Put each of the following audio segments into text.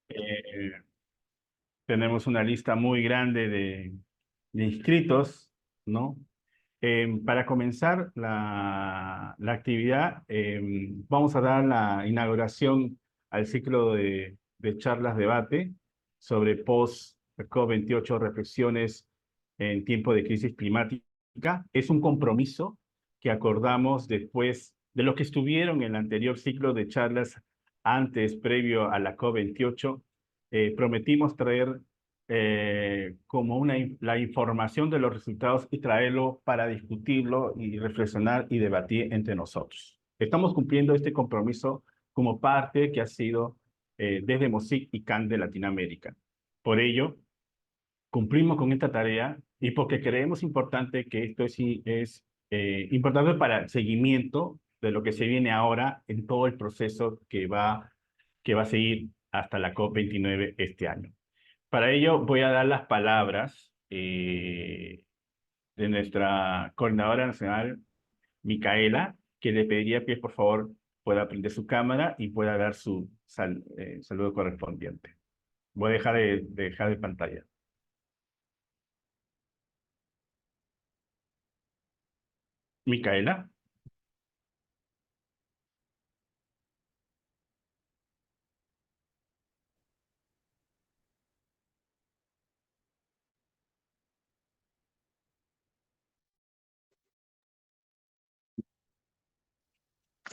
Eh, Tenemos una lista muy grande de inscritos, ¿no? Para comenzar la actividad, vamos a dar la inauguración al ciclo de charlas debate sobre post-COP28 reflexiones en tiempo de crisis climática. Es un compromiso que acordamos después de los que estuvieron en el anterior ciclo de charlas antes, previo a la COP28. Prometimos traer como la información de los resultados y traerlo para discutirlo y reflexionar y debatir entre nosotros. Estamos cumpliendo este compromiso como parte que ha sido desde MOSIC y CAN de Latinoamérica. Por ello, cumplimos con esta tarea y porque creemos importante que esto es importante para el seguimiento de lo que se viene ahora en todo el proceso que va a seguir hasta la COP29 este año. Para ello voy a dar las palabras de nuestra coordinadora nacional, Micaela, que le pediría que por favor pueda prender su cámara y pueda dar su saludo correspondiente. Voy a dejar de pantalla. Micaela.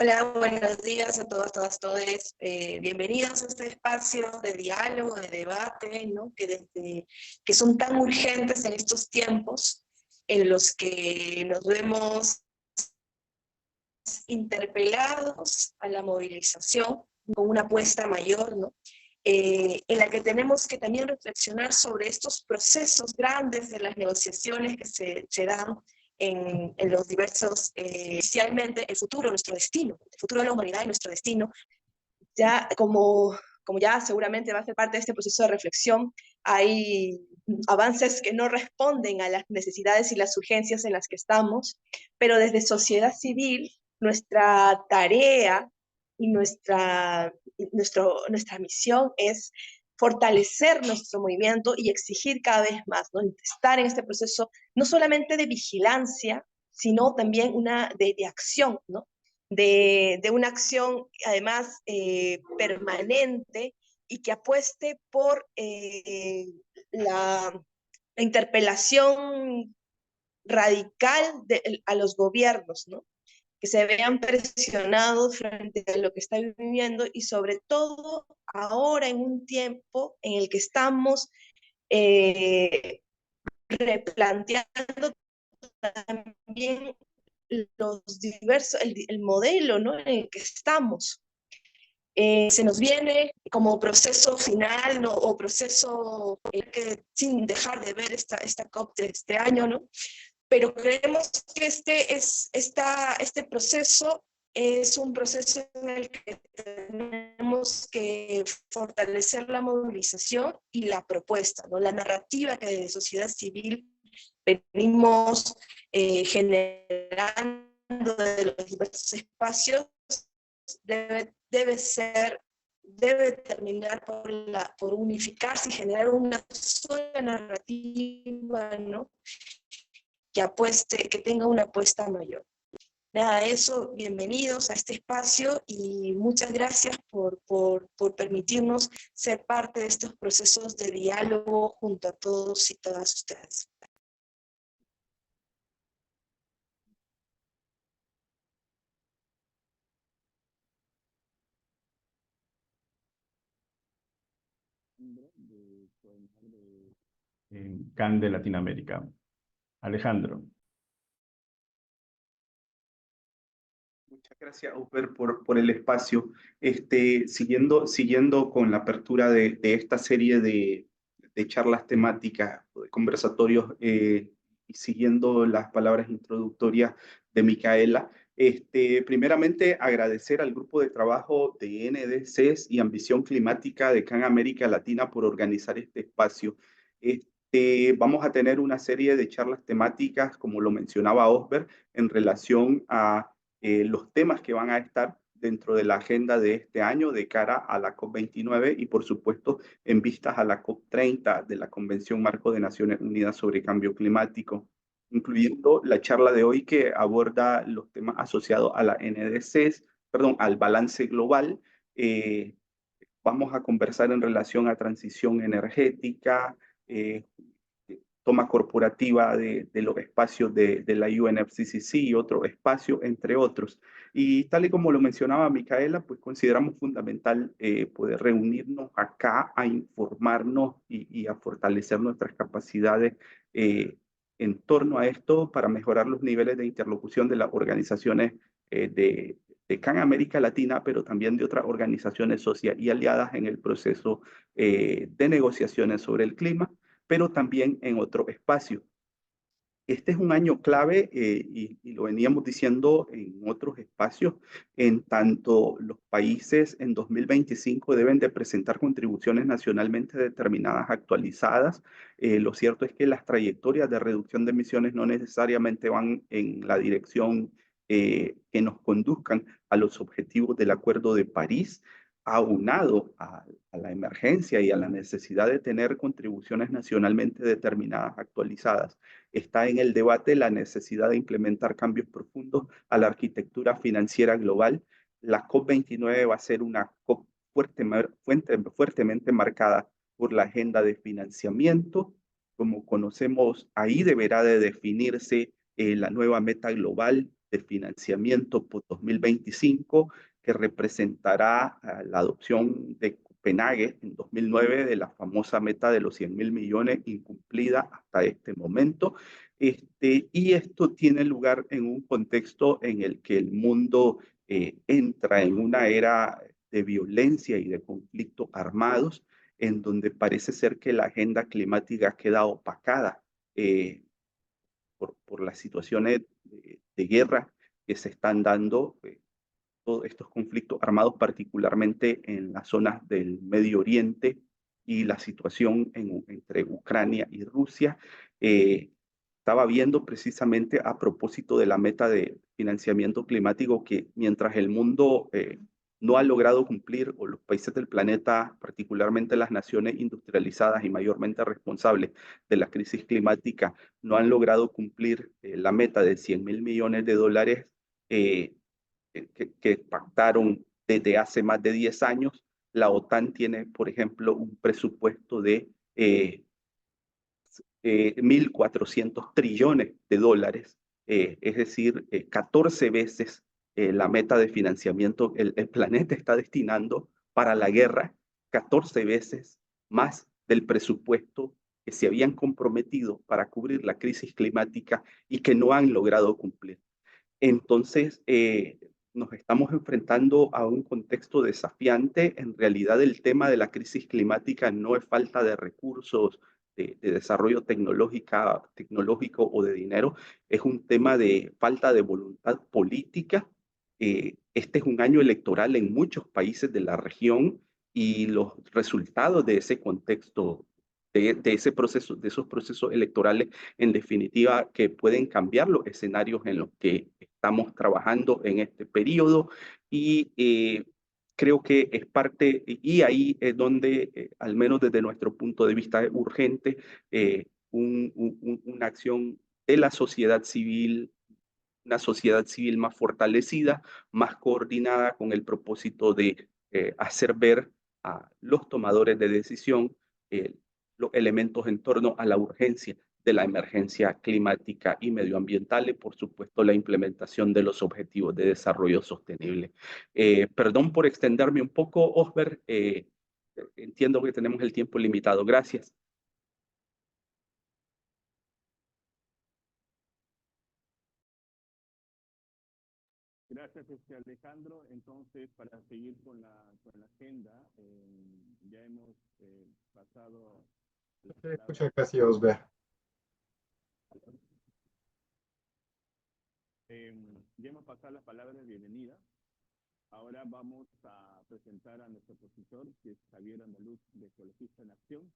Hola, buenos días a todas, todas, todos. Bienvenidos a este espacio de diálogo, de debate, ¿no? Que son tan urgentes en estos tiempos en los que nos vemos interpelados a la movilización con una apuesta mayor, ¿no? En la que tenemos que también reflexionar sobre estos procesos grandes de las negociaciones que se dan en los diversos, especialmente el futuro, nuestro destino, el futuro de la humanidad y nuestro destino. Ya como ya seguramente va a ser parte de este proceso de reflexión, hay avances que no responden a las necesidades y las urgencias en las que estamos, pero desde sociedad civil, nuestra tarea y nuestra misión es fortalecer nuestro movimiento y exigir cada vez más, ¿no? Estar en este proceso no solamente de vigilancia, sino también de acción, ¿no? De una acción además permanente y que apueste por la interpelación radical a los gobiernos, ¿no? Que se vean presionados frente a lo que están viviendo y sobre todo ahora en un tiempo en el que estamos replanteando también el modelo, ¿no? En el que estamos. Se nos viene como proceso final, ¿no? O proceso que sin dejar de ver esta COP de este año, ¿no? Pero creemos que este proceso es un proceso en el que tenemos que fortalecer la movilización y la propuesta, ¿no? La narrativa que desde sociedad civil venimos generando de los diversos espacios debe terminar por unificarse y generar una sola narrativa, ¿no? Que tenga una apuesta mayor. Nada, eso, bienvenidos a este espacio y muchas gracias por permitirnos ser parte de estos procesos de diálogo junto a todos y todas ustedes. CAN de Latinoamérica. Alejandro. Muchas gracias, Auper, por el espacio. Siguiendo con la apertura de esta serie de charlas temáticas, de conversatorios, y siguiendo las palabras introductorias de Micaela, primeramente agradecer al grupo de trabajo de NDCs y Ambición Climática de CAN América Latina por organizar este espacio. Vamos a tener una serie de charlas temáticas, como lo mencionaba Osber, en relación a los temas que van a estar dentro de la agenda de este año de cara a la COP29 y por supuesto en vistas a la COP30 de la Convención Marco de Naciones Unidas sobre Cambio Climático, incluyendo la charla de hoy que aborda los temas asociados a la NDCs, perdón, al balance global. Vamos a conversar en relación a transición energética, toma corporativa de los espacios de la UNFCCC y otro espacio, entre otros. Y tal y como lo mencionaba Micaela, pues consideramos fundamental poder reunirnos acá a informarnos y a fortalecer nuestras capacidades en torno a esto para mejorar los niveles de interlocución de las organizaciones de CAN América Latina, pero también de otras organizaciones sociales y aliadas en el proceso de negociaciones sobre el clima, pero también en otro espacio. Este es un año clave y lo veníamos diciendo en otros espacios, en tanto los países en 2025 deben de presentar contribuciones nacionalmente determinadas actualizadas. Lo cierto es que las trayectorias de reducción de emisiones no necesariamente van en la dirección que nos conduzcan a los objetivos del Acuerdo de París, aunado a la emergencia y a la necesidad de tener contribuciones nacionalmente determinadas actualizadas. Está en el debate la necesidad de implementar cambios profundos a la arquitectura financiera global. La COP29 va a ser una COP fuertemente marcada por la agenda de financiamiento. Como conocemos, ahí deberá de definirse la nueva meta global de financiamiento por 2025, que representará la adopción de Copenhague en 2009 de la famosa meta de los 100.000 millones incumplida hasta este momento. Y esto tiene lugar en un contexto en el que el mundo entra en una era de violencia y de conflictos armados, en donde parece ser que la agenda climática queda opacada por las situaciones de guerra que se están dando, todos estos conflictos armados, particularmente en las zonas del Medio Oriente y la situación entre Ucrania y Rusia. Estaba viendo precisamente a propósito de la meta de financiamiento climático que mientras el mundo no ha logrado cumplir, o los países del planeta, particularmente las naciones industrializadas y mayormente responsables de la crisis climática, no han logrado cumplir la meta de 100.000 millones de dólares que pactaron desde hace más de 10 años. La OTAN tiene, por ejemplo, un presupuesto de 1.400 trillones de dólares, es decir, 14 veces la meta de financiamiento el planeta está destinando para la guerra, 14 veces más del presupuesto que se habían comprometido para cubrir la crisis climática y que no han logrado cumplir. Entonces, nos estamos enfrentando a un contexto desafiante. En realidad, el tema de la crisis climática no es falta de recursos, de desarrollo tecnológico o de dinero, es un tema de falta de voluntad política. Este es un año electoral en muchos países de la región y los resultados de ese contexto, de ese proceso, de esos procesos electorales, en definitiva, que pueden cambiar los escenarios en los que estamos trabajando en este periodo y creo que es parte, y ahí es donde, al menos desde nuestro punto de vista, es urgente una acción de la sociedad civil, una sociedad civil más fortalecida, más coordinada con el propósito de hacer ver a los tomadores de decisión los elementos en torno a la urgencia de la emergencia climática y medioambiental y, por supuesto, la implementación de los objetivos de desarrollo sostenible. Perdón por extenderme un poco, Osber. Entiendo que tenemos el tiempo limitado. Gracias. Gracias, Alejandro. Entonces, para seguir con la agenda, ya hemos pasado... Se escucha casi, Osber. Ya hemos pasado las palabras de bienvenida. Ahora vamos a presentar a nuestro profesor, que es Javier Andaluz, de Ecologista en Acción.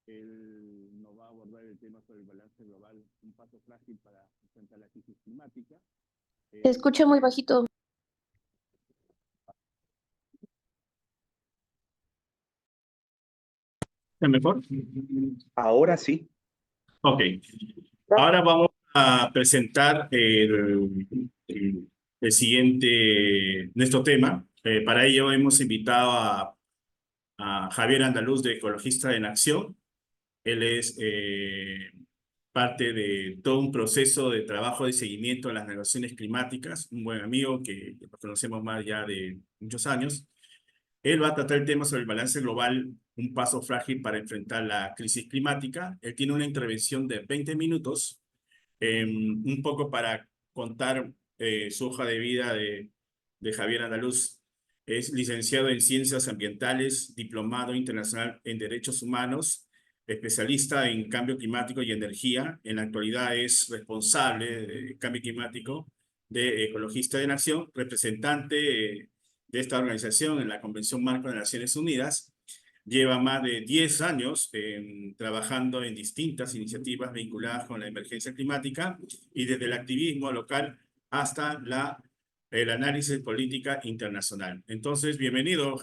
Él nos va a abordar el tema sobre el balance global, un paso frágil para enfrentar la crisis climática. Se escucha muy bajito. ¿Está mejor? Ahora sí. Ok. Ahora vamos a presentar el siguiente, nuestro tema. Para ello hemos invitado a Javier Andaluz de Ecologista en Acción. Él es parte de todo un proceso de trabajo de seguimiento a las negociaciones climáticas, un buen amigo que lo conocemos más ya de muchos años. Él va a tratar el tema sobre el balance global, un paso frágil para enfrentar la crisis climática. Él tiene una intervención de 20 minutos, un poco para contar su hoja de vida de Javier Andaluz. Es licenciado en Ciencias Ambientales, diplomado internacional en Derechos Humanos, especialista en cambio climático y energía. En la actualidad es responsable de cambio climático de Ecologista en Acción, representante de esta organización en la Convención Marco de Naciones Unidas. Lleva más de 10 años trabajando en distintas iniciativas vinculadas con la emergencia climática y desde el activismo local hasta el análisis política internacional. Entonces, bienvenido,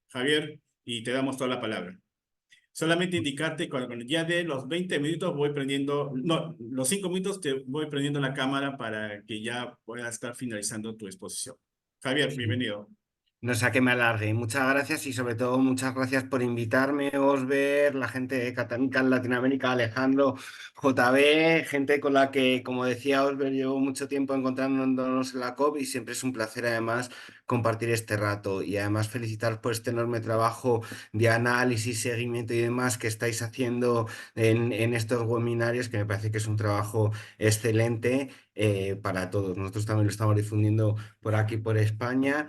Javier, y te damos toda la palabra. Solamente indicarte, cuando ya de los 20 minutos voy prendiendo, no, los 5 minutos te voy prendiendo la cámara para que ya puedas estar finalizando tu exposición. Javier, bienvenido. No sé a qué me alargue. Muchas gracias y sobre todo muchas gracias por invitarme, Osber, la gente de Catánica en Latinoamérica, Alejandro, JB, gente con la que, como decía Osber, llevo mucho tiempo encontrándonos en la COP y siempre es un placer además compartir este rato y además felicitaros por este enorme trabajo de análisis, seguimiento y demás que estáis haciendo en estos webinarios, que me parece que es un trabajo excelente para todos. Nosotros también lo estamos difundiendo por aquí, por España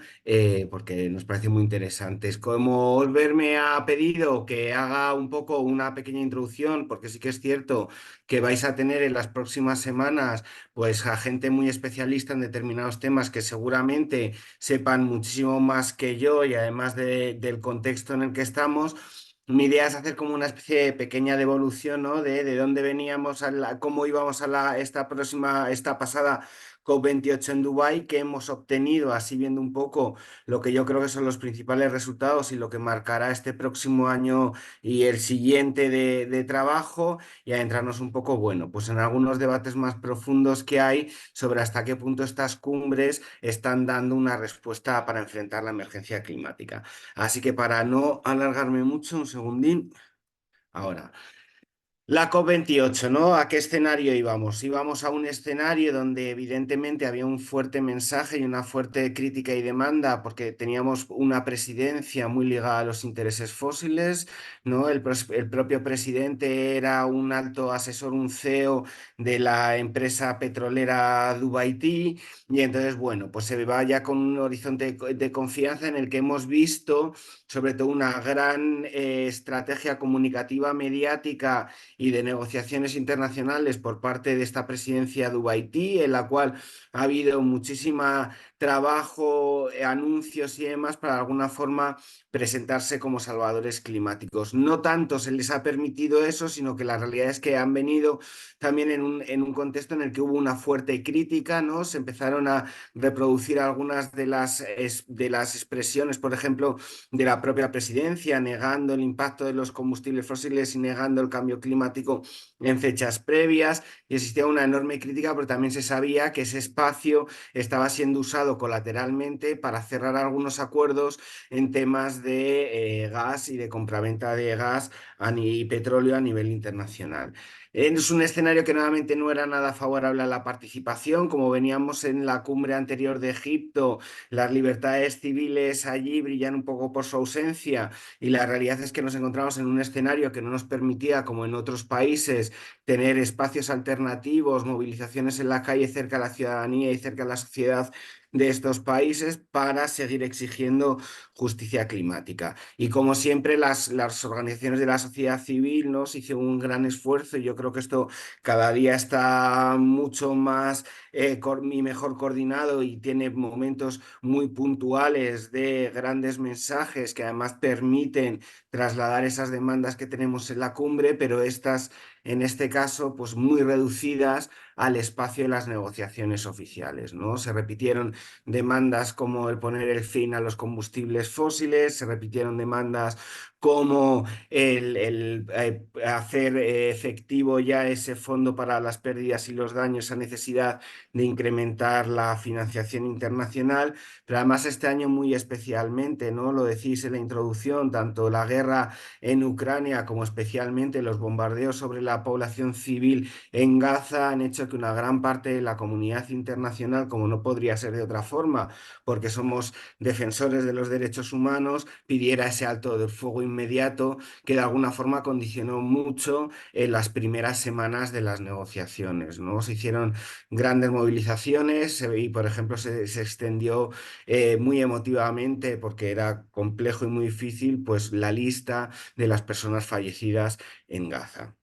porque nos parece muy interesantes. Como Osber me ha pedido que haga un poco una pequeña introducción, porque sí que es cierto que vais a tener en las próximas semanas pues a gente muy especialista en determinados temas que seguramente sepan muchísimo más que yo y además del contexto en el que estamos. Mi idea es hacer como una especie de pequeña devolución, ¿no? De dónde veníamos, cómo íbamos esta pasada COP28 en Dubái, qué hemos obtenido, así viendo un poco lo que yo creo que son los principales resultados y lo que marcará este próximo año y el siguiente de trabajo, y adentrarnos un poco, bueno, pues en algunos debates más profundos que hay sobre hasta qué punto estas cumbres están dando una respuesta para enfrentar la emergencia climática. Así que para no alargarme mucho, un segundín, ahora. La COP28, ¿no? ¿A qué escenario íbamos? Íbamos a un escenario donde evidentemente había un fuerte mensaje y una fuerte crítica y demanda porque teníamos una presidencia muy ligada a los intereses fósiles, ¿no? El propio presidente era un alto asesor, un CEO de la empresa petrolera Dubaití y entonces, bueno, pues se va ya con un horizonte de confianza en el que hemos visto sobre todo una gran estrategia comunicativa mediática y de negociaciones internacionales por parte de esta presidencia dubaití, en la cual ha habido muchísimo trabajo, anuncios y demás para de alguna forma presentarse como salvadores climáticos. No tanto se les ha permitido eso, sino que la realidad es que han venido también en un contexto en el que hubo una fuerte crítica, ¿no? Se empezaron a reproducir algunas de las expresiones, por ejemplo, de la propia presidencia, negando el impacto de los combustibles fósiles y negando el cambio climático en fechas previas, y existía una enorme crítica, pero también se sabía que ese espacio estaba siendo usado colateralmente para cerrar algunos acuerdos en temas de gas y de compraventa de gas y petróleo a nivel internacional. Es un escenario que nuevamente no era nada favorable a la participación, como veníamos en la cumbre anterior de Egipto, las libertades civiles allí brillan un poco por su ausencia y la realidad es que nos encontramos en un escenario que no nos permitía, como en otros países, tener espacios alternativos, movilizaciones en la calle cerca de la ciudadanía y cerca de la sociedad de estos países para seguir exigiendo justicia climática. Y como siempre, las organizaciones de la sociedad civil nos hicieron un gran esfuerzo y yo creo que esto cada día está mucho más y mejor coordinado y tiene momentos muy puntuales de grandes mensajes que además permiten trasladar esas demandas que tenemos en la cumbre, pero estas en este caso, pues muy reducidas al espacio de las negociaciones oficiales, ¿no? Se repitieron demandas como el poner el fin a los combustibles fósiles, se repitieron demandas como el hacer efectivo ya ese fondo para las pérdidas y los daños, esa necesidad de incrementar la financiación internacional, pero además este año muy especialmente, ¿no? Lo decís en la introducción, tanto la guerra en Ucrania como especialmente los bombardeos sobre la población civil en Gaza han hecho que una gran parte de la comunidad internacional, como no podría ser de otra forma, porque somos defensores de los derechos humanos, pidiera ese alto del fuego inmediato que de alguna forma condicionó mucho en las primeras semanas de las negociaciones, ¿no? Se hicieron grandes movilizaciones y, por ejemplo, se extendió muy emotivamente, porque era complejo y muy difícil, pues la lista de las personas fallecidas en Gaza.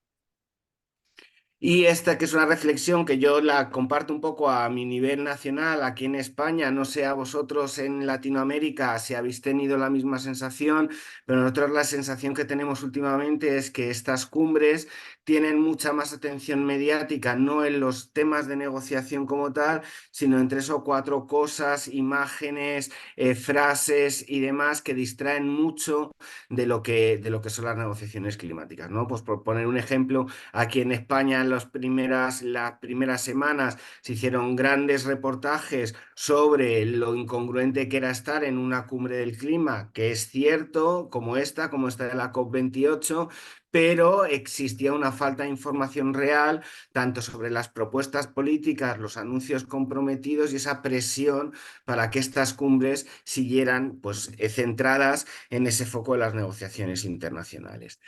Y esta que es una reflexión que yo la comparto un poco a mi nivel nacional aquí en España, no sé a vosotros en Latinoamérica si habéis tenido la misma sensación, pero nosotros la sensación que tenemos últimamente es que estas cumbres tienen mucha más atención mediática, no en los temas de negociación como tal, sino en 3 o 4 cosas, imágenes, frases y demás que distraen mucho de lo que son las negociaciones climáticas, ¿no? Pues por poner un ejemplo, aquí en España en las primeras semanas se hicieron grandes reportajes sobre lo incongruente que era estar en una cumbre del clima, que es cierto, como esta de la COP28, pero existía una falta de información real, tanto sobre las propuestas políticas, los anuncios comprometidos y esa presión para que estas cumbres siguieran pues, centradas en ese foco de las negociaciones internacionales.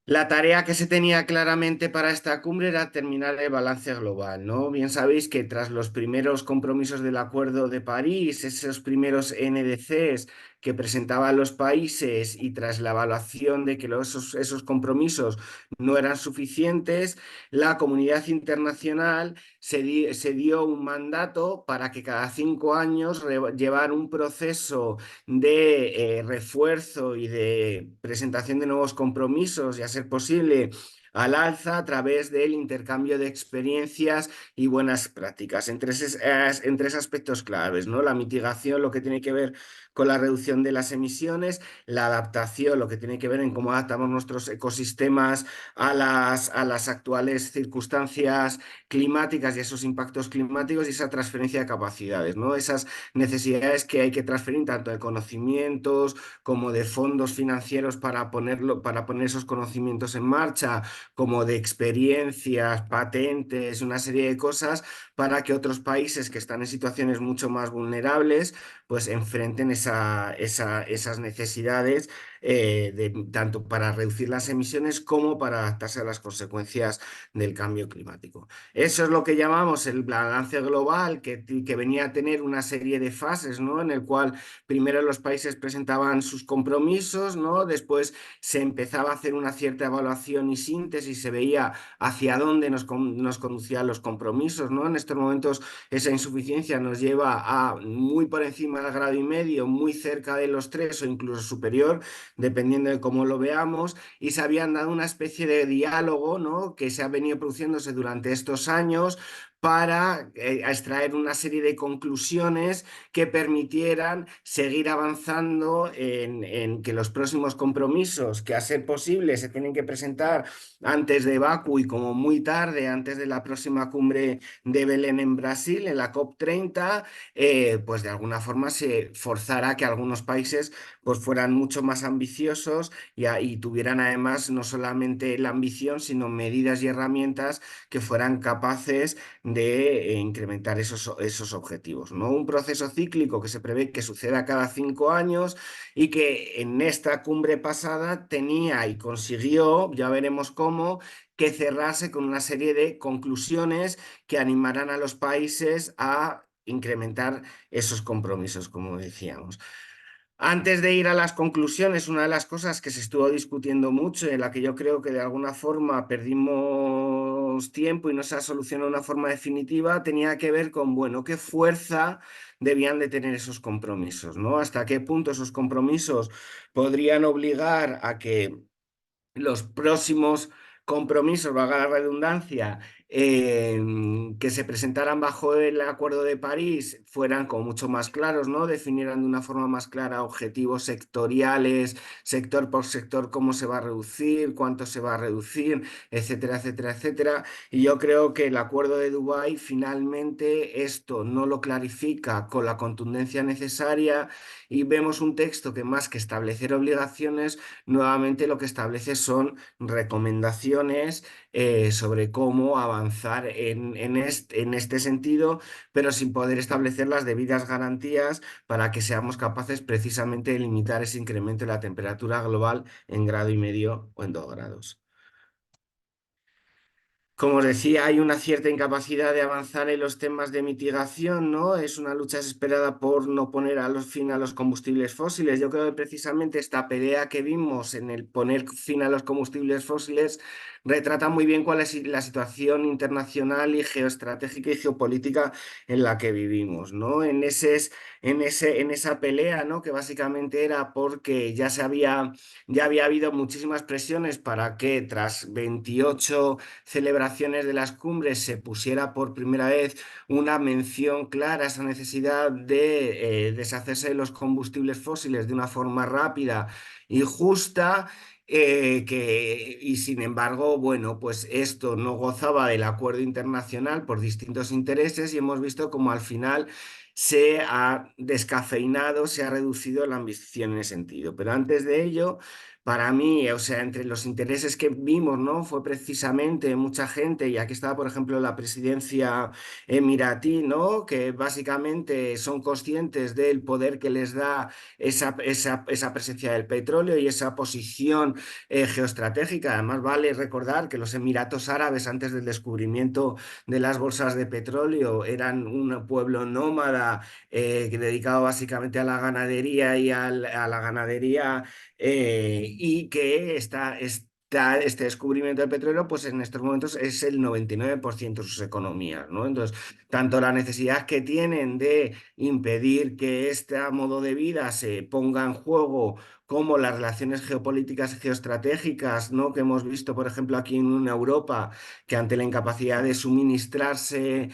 La tarea que se tenía claramente para esta cumbre era terminar el balance global, ¿no? Bien sabéis que tras los primeros compromisos del Acuerdo de París, esos primeros NDCs que presentaban los países y tras la evaluación de que esos compromisos no eran suficientes, la comunidad internacional se dio un mandato para que cada 5 años llevar un proceso de refuerzo y de presentación de nuevos compromisos y a ser posible al alza a través del intercambio de experiencias y buenas prácticas en tres aspectos claves, ¿no? La mitigación, lo que tiene que ver con la reducción de las emisiones, la adaptación, lo que tiene que ver en cómo adaptamos nuestros ecosistemas a las actuales circunstancias climáticas y esos impactos climáticos y esa transferencia de capacidades, ¿no? Esas necesidades que hay que transferir tanto de conocimientos como de fondos financieros para poner esos conocimientos en marcha, como de experiencias, patentes, una serie de cosas para que otros países que están en situaciones mucho más vulnerables pues enfrenten esas necesidades tanto para reducir las emisiones como para adaptarse a las consecuencias del cambio climático. Eso es lo que llamamos el balance global, que venía a tener una serie de fases, ¿no? En el cual primero los países presentaban sus compromisos, ¿no? Después se empezaba a hacer una cierta evaluación y síntesis, se veía hacia dónde nos conducían los compromisos, ¿no? En estos momentos esa insuficiencia nos lleva a muy por encima del 1,5 grados, muy cerca de los 3 o incluso superior, dependiendo de cómo lo veamos, y se habían dado una especie de diálogo, ¿no? Que se ha venido produciéndose durante estos años para extraer una serie de conclusiones que permitieran seguir avanzando en que los próximos compromisos, que a ser posible se tienen que presentar antes de Bakú y como muy tarde, antes de la próxima cumbre de Belén en Brasil, en la COP30, pues de alguna forma se forzara que algunos países pues fueran mucho más ambiciosos y tuvieran además no solamente la ambición, sino medidas y herramientas que fueran capaces de incrementar esos objetivos, ¿no? Un proceso cíclico que se prevé que suceda cada 5 años y que en esta cumbre pasada tenía y consiguió, ya veremos cómo, que cerrase con una serie de conclusiones que animarán a los países a incrementar esos compromisos, como decíamos. Antes de ir a las conclusiones, una de las cosas que se estuvo discutiendo mucho, en la que yo creo que de alguna forma perdimos tiempo y no se ha solucionado de una forma definitiva, tenía que ver con, bueno, qué fuerza debían de tener esos compromisos, ¿no? Hasta qué punto esos compromisos podrían obligar a que los próximos compromisos, valga la redundancia, que se presentaran bajo el Acuerdo de París fueran como mucho más claros, ¿no? Definieran de una forma más clara objetivos sectoriales, sector por sector, cómo se va a reducir, cuánto se va a reducir, etcétera, etcétera, etcétera. Y yo creo que el Acuerdo de Dubái finalmente esto no lo clarifica con la contundencia necesaria y vemos un texto que más que establecer obligaciones, nuevamente lo que establece son recomendaciones sobre cómo avanzar en este sentido, pero sin poder establecer las debidas garantías para que seamos capaces precisamente de limitar ese incremento de la temperatura global en 1,5 grados o en 2 grados. Como os decía, hay una cierta incapacidad de avanzar en los temas de mitigación, ¿no? Es una lucha desesperada por no poner fin a los combustibles fósiles. Yo creo que precisamente esta pelea que vimos en el poner fin a los combustibles fósiles retrata muy bien cuál es la situación internacional y geoestratégica y geopolítica en la que vivimos, ¿no? En esa pelea, ¿no? Que básicamente era porque ya había habido muchísimas presiones para que tras 28 celebraciones de las cumbres se pusiera por primera vez una mención clara a esa necesidad de deshacerse de los combustibles fósiles de una forma rápida y justa. Y sin embargo, bueno, pues esto no gozaba del acuerdo internacional por distintos intereses y hemos visto como al final se ha descafeinado, se ha reducido la ambición en ese sentido. Pero antes de ello, para mí, o sea, entre los intereses que vimos, ¿no? Fue precisamente mucha gente, y aquí estaba, por ejemplo, la presidencia emiratí, ¿no? Que básicamente son conscientes del poder que les da esa presencia del petróleo y esa posición geoestratégica. Además, vale recordar que los Emiratos Árabes, antes del descubrimiento de las bolsas de petróleo, eran un pueblo nómada dedicado básicamente a la ganadería a la ganadería y que este descubrimiento del petróleo, pues en estos momentos es el 99% de sus economías, ¿no? Entonces, tanto la necesidad que tienen de impedir que este modo de vida se ponga en juego, como las relaciones geopolíticas y geoestratégicas, ¿no? Que hemos visto, por ejemplo, aquí en Europa, que ante la incapacidad de suministrarse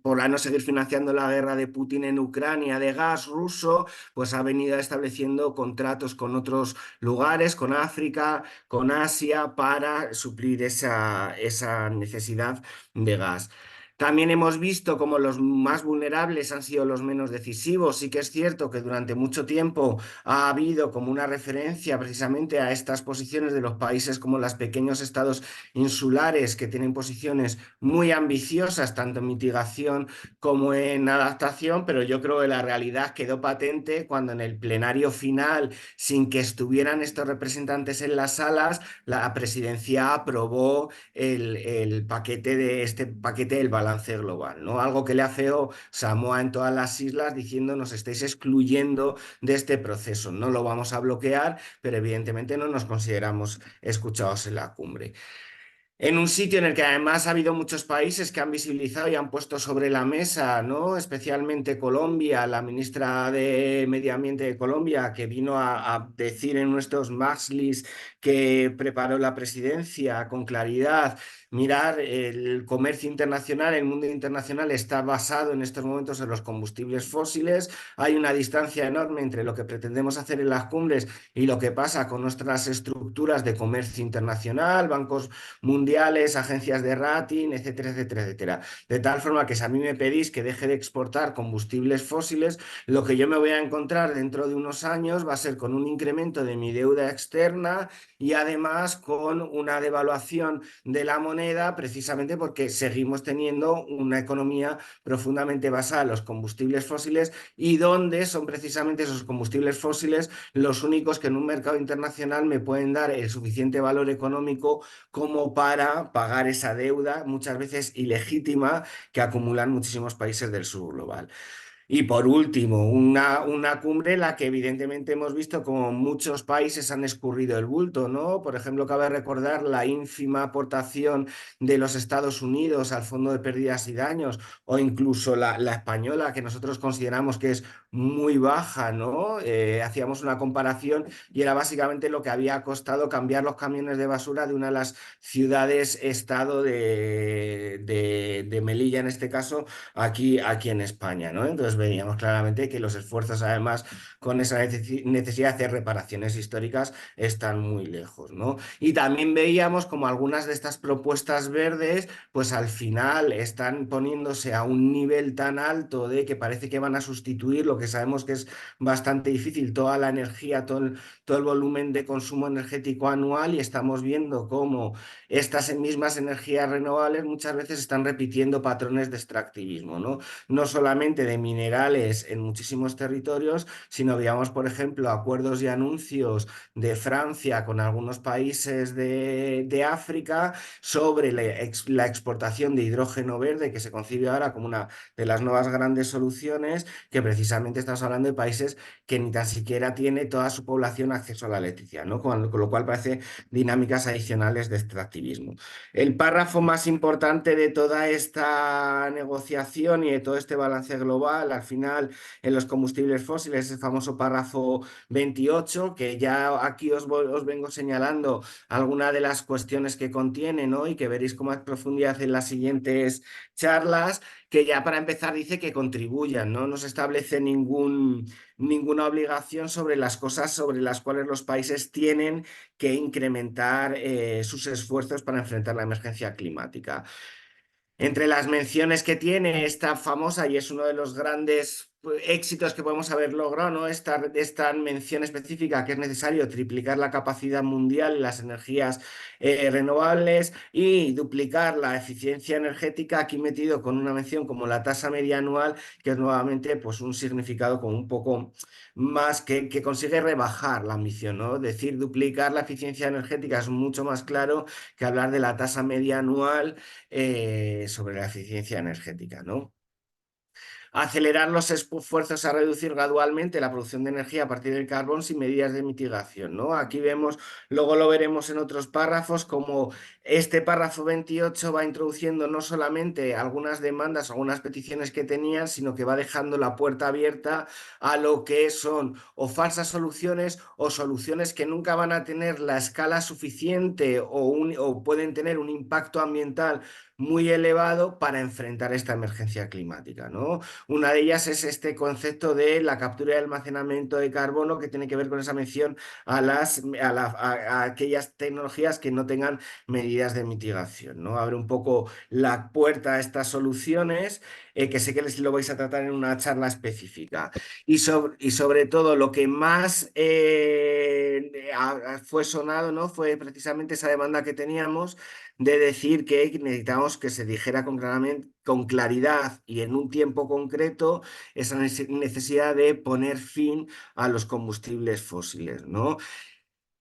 por no seguir financiando la guerra de Putin en Ucrania de gas ruso, pues ha venido estableciendo contratos con otros lugares, con África, con Asia, para suplir esa necesidad de gas. También hemos visto cómo los más vulnerables han sido los menos decisivos. Sí que es cierto que durante mucho tiempo ha habido como una referencia precisamente a estas posiciones de los países como los pequeños estados insulares que tienen posiciones muy ambiciosas, tanto en mitigación como en adaptación, pero yo creo que la realidad quedó patente cuando en el plenario final, sin que estuvieran estos representantes en las salas, la presidencia aprobó el paquete del balance global, ¿no? Algo que le afeó Samoa en todas las islas diciendo nos estáis excluyendo de este proceso, no lo vamos a bloquear, pero evidentemente no nos consideramos escuchados en la cumbre. En un sitio en el que además ha habido muchos países que han visibilizado y han puesto sobre la mesa, ¿no? Especialmente Colombia, la ministra de Medio Ambiente de Colombia, que vino a decir en nuestros Maxlis que preparó la presidencia con claridad. Mirar, el comercio internacional, el mundo internacional está basado en estos momentos en los combustibles fósiles. Hay una distancia enorme entre lo que pretendemos hacer en las cumbres y lo que pasa con nuestras estructuras de comercio internacional, bancos mundiales, agencias de rating, etcétera, etcétera, etcétera. De tal forma que si a mí me pedís que deje de exportar combustibles fósiles, lo que yo me voy a encontrar dentro de unos años va a ser con un incremento de mi deuda externa y además con una devaluación de la moneda, precisamente porque seguimos teniendo una economía profundamente basada en los combustibles fósiles y donde son precisamente esos combustibles fósiles los únicos que en un mercado internacional me pueden dar el suficiente valor económico como para pagar esa deuda, muchas veces ilegítima, que acumulan muchísimos países del sur global. Y por último, una cumbre en la que evidentemente hemos visto como muchos países han escurrido el bulto, ¿no? Por ejemplo, cabe recordar la ínfima aportación de los Estados Unidos al Fondo de Pérdidas y Daños, o incluso la española, que nosotros consideramos que es muy baja, ¿no? Hacíamos una comparación y era básicamente lo que había costado cambiar los camiones de basura de una de las ciudades-estado de Melilla, en este caso, aquí en España, ¿no? Entonces veíamos claramente que los esfuerzos, además, con esa necesidad de hacer reparaciones históricas, están muy lejos, ¿no? Y también veíamos como algunas de estas propuestas verdes, pues al final están poniéndose a un nivel tan alto de que parece que van a sustituir lo que sabemos que es bastante difícil, toda la energía, todo el volumen de consumo energético anual, y estamos viendo cómo estas mismas energías renovables muchas veces están repitiendo patrones de extractivismo, ¿no? No solamente de minerales en muchísimos territorios, sino veamos, por ejemplo, acuerdos y anuncios de Francia con algunos países de África sobre la exportación de hidrógeno verde, que se concibe ahora como una de las nuevas grandes soluciones, que precisamente estamos hablando de países que ni tan siquiera tiene toda su población acceso a la electricidad, ¿no? Con lo cual parece dinámicas adicionales de extractivismo. El párrafo más importante de toda esta negociación y de todo este balance global, al final, en los combustibles fósiles, el famoso párrafo 28, que ya aquí os vengo señalando algunas de las cuestiones que contiene, ¿no? Y que veréis con más profundidad en las siguientes charlas, que ya para empezar dice que contribuyan, ¿no? No se establece ninguna obligación sobre las cosas sobre las cuales los países tienen que incrementar sus esfuerzos para enfrentar la emergencia climática. Entre las menciones que tiene esta famosa, y es uno de los grandes éxitos que podemos haber logrado, ¿no? Esta mención específica, que es necesario triplicar la capacidad mundial en las energías renovables y duplicar la eficiencia energética, aquí metido con una mención como la tasa media anual, que es nuevamente pues, un significado como un poco más que consigue rebajar la ambición, ¿no? Decir duplicar la eficiencia energética es mucho más claro que hablar de la tasa media anual sobre la eficiencia energética, ¿no? Acelerar los esfuerzos a reducir gradualmente la producción de energía a partir del carbón sin medidas de mitigación, ¿no? Aquí vemos, luego lo veremos en otros párrafos, como este párrafo 28 va introduciendo no solamente algunas demandas, algunas peticiones que tenían, sino que va dejando la puerta abierta a lo que son o falsas soluciones o soluciones que nunca van a tener la escala suficiente o pueden tener un impacto ambiental muy elevado para enfrentar esta emergencia climática, ¿no? Una de ellas es este concepto de la captura y almacenamiento de carbono, que tiene que ver con esa mención a aquellas tecnologías que no tengan medidas de mitigación, ¿no? Abre un poco la puerta a estas soluciones, que sé que les lo vais a tratar en una charla específica. Y sobre todo lo que más fue sonado, ¿no? Fue precisamente esa demanda que teníamos de decir que necesitamos que se dijera con claridad y en un tiempo concreto esa necesidad de poner fin a los combustibles fósiles, ¿no?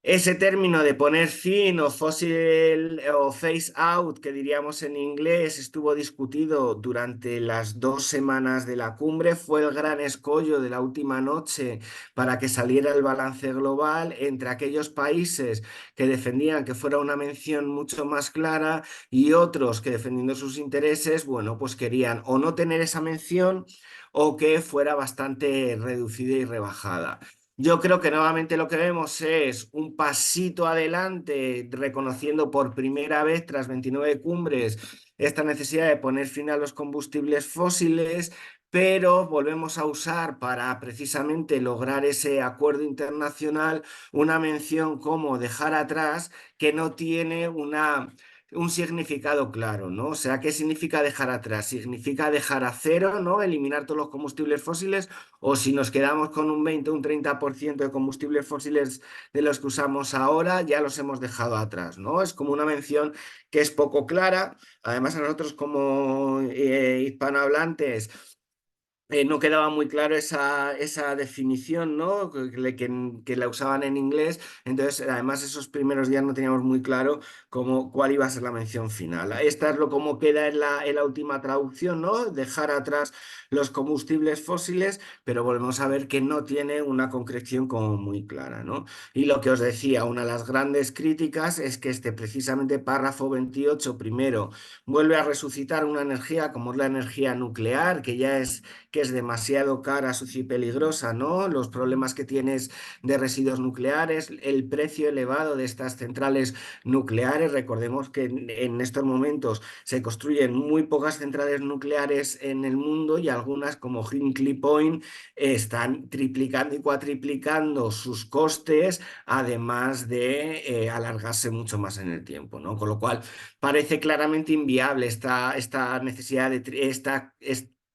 Ese término de poner fin o fósil o phase out, que diríamos en inglés, estuvo discutido durante las 2 semanas de la cumbre. Fue el gran escollo de la última noche para que saliera el balance global entre aquellos países que defendían que fuera una mención mucho más clara y otros que, defendiendo sus intereses, bueno, pues querían o no tener esa mención o que fuera bastante reducida y rebajada. Yo creo que nuevamente lo que vemos es un pasito adelante, reconociendo por primera vez, tras 29 cumbres, esta necesidad de poner fin a los combustibles fósiles, pero volvemos a usar para precisamente lograr ese acuerdo internacional una mención como dejar atrás, que no tiene un significado claro, ¿no? O sea, ¿qué significa dejar atrás? ¿Significa dejar a cero, ¿no? Eliminar todos los combustibles fósiles, o si nos quedamos con un 20 o un 30% de combustibles fósiles de los que usamos ahora, ya los hemos dejado atrás, ¿no? Es como una mención que es poco clara. Además, a nosotros como hispanohablantes no quedaba muy claro esa definición, ¿no? Que la usaban en inglés. Entonces, además, esos primeros días no teníamos muy claro cuál iba a ser la mención final. Esta es como queda en la última traducción, ¿no? Dejar atrás los combustibles fósiles, pero volvemos a ver que no tiene una concreción como muy clara, ¿no? Y lo que os decía, una de las grandes críticas es que este precisamente párrafo 28 primero vuelve a resucitar una energía como es la energía nuclear, que es demasiado cara, sucia y peligrosa, ¿no? Los problemas que tienes de residuos nucleares, el precio elevado de estas centrales nucleares. Recordemos que en estos momentos se construyen muy pocas centrales nucleares en el mundo y algunas como Hinkley Point están triplicando y cuatriplicando sus costes, además de alargarse mucho más en el tiempo, ¿no? Con lo cual parece claramente inviable esta necesidad de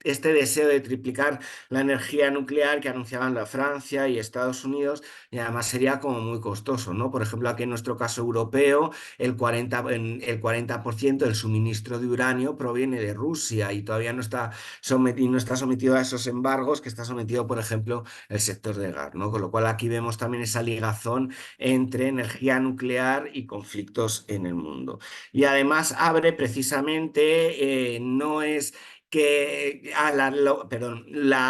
este deseo de triplicar la energía nuclear que anunciaban la Francia y Estados Unidos, y además sería como muy costoso, ¿no? Por ejemplo, aquí en nuestro caso europeo, el 40% del suministro de uranio proviene de Rusia y todavía no está sometido a esos embargos que está sometido, por ejemplo, el sector del gas, ¿no? Con lo cual aquí vemos también esa ligazón entre energía nuclear y conflictos en el mundo. Y además abre precisamente, no es que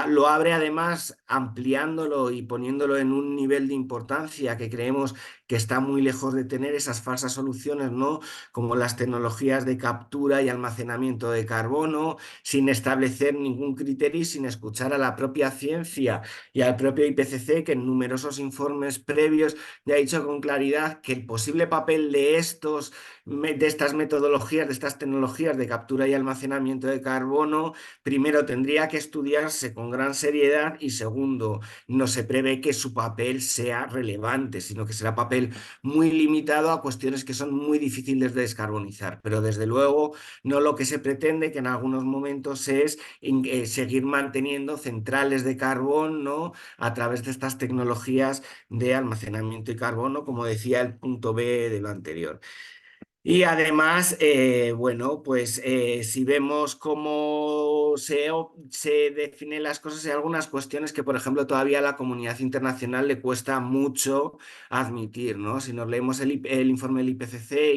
lo abre además ampliándolo y poniéndolo en un nivel de importancia que creemos que está muy lejos de tener esas falsas soluciones, ¿no? Como las tecnologías de captura y almacenamiento de carbono, sin establecer ningún criterio y sin escuchar a la propia ciencia y al propio IPCC, que en numerosos informes previos ya ha dicho con claridad que el posible papel de estas metodologías, de estas tecnologías de captura y almacenamiento de carbono, primero tendría que estudiarse con gran seriedad y segundo, no se prevé que su papel sea relevante, sino que será papel muy limitado a cuestiones que son muy difíciles de descarbonizar. Pero desde luego, no lo que se pretende, que en algunos momentos es seguir manteniendo centrales de carbón, ¿no? A través de estas tecnologías de almacenamiento de carbono, como decía el punto B de lo anterior. Y además, bueno, pues si vemos cómo se definen las cosas, hay algunas cuestiones que, por ejemplo, todavía a la comunidad internacional le cuesta mucho admitir, ¿no? Si nos leemos el informe del IPCC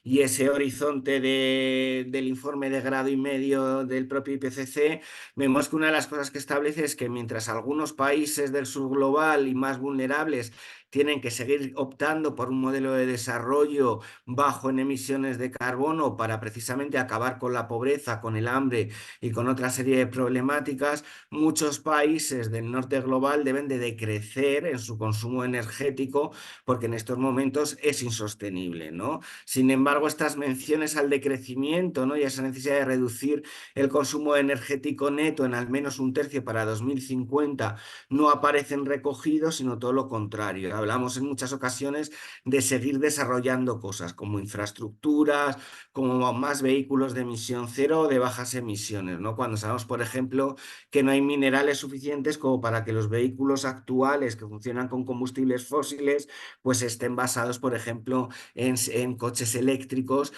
y ese horizonte del informe de grado y medio del propio IPCC, vemos que una de las cosas que establece es que mientras algunos países del sur global y más vulnerables tienen que seguir optando por un modelo de desarrollo bajo en emisiones de carbono para precisamente acabar con la pobreza, con el hambre y con otra serie de problemáticas, muchos países del norte global deben de decrecer en su consumo energético porque en estos momentos es insostenible, ¿no? Sin embargo, estas menciones al decrecimiento, ¿no? Y a esa necesidad de reducir el consumo energético neto en al menos un tercio para 2050 no aparecen recogidos, sino todo lo contrario. Hablamos en muchas ocasiones de seguir desarrollando cosas como infraestructuras, como más vehículos de emisión cero o de bajas emisiones, ¿no? Cuando sabemos, por ejemplo, que no hay minerales suficientes como para que los vehículos actuales que funcionan con combustibles fósiles pues estén basados, por ejemplo, en coches eléctricos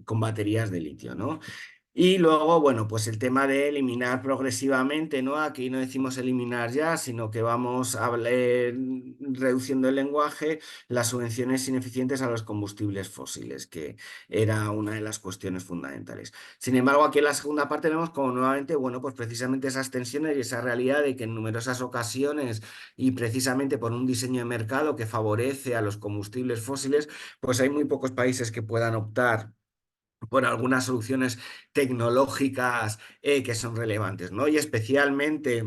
con baterías de litio, ¿no? Y luego, bueno, pues el tema de eliminar progresivamente, ¿no? Aquí no decimos eliminar ya, sino que vamos reduciendo el lenguaje, las subvenciones ineficientes a los combustibles fósiles, que era una de las cuestiones fundamentales. Sin embargo, aquí en la segunda parte vemos como nuevamente, bueno, pues precisamente esas tensiones y esa realidad de que en numerosas ocasiones y precisamente por un diseño de mercado que favorece a los combustibles fósiles, pues hay muy pocos países que puedan optar por algunas soluciones tecnológicas que son relevantes, ¿no? Y especialmente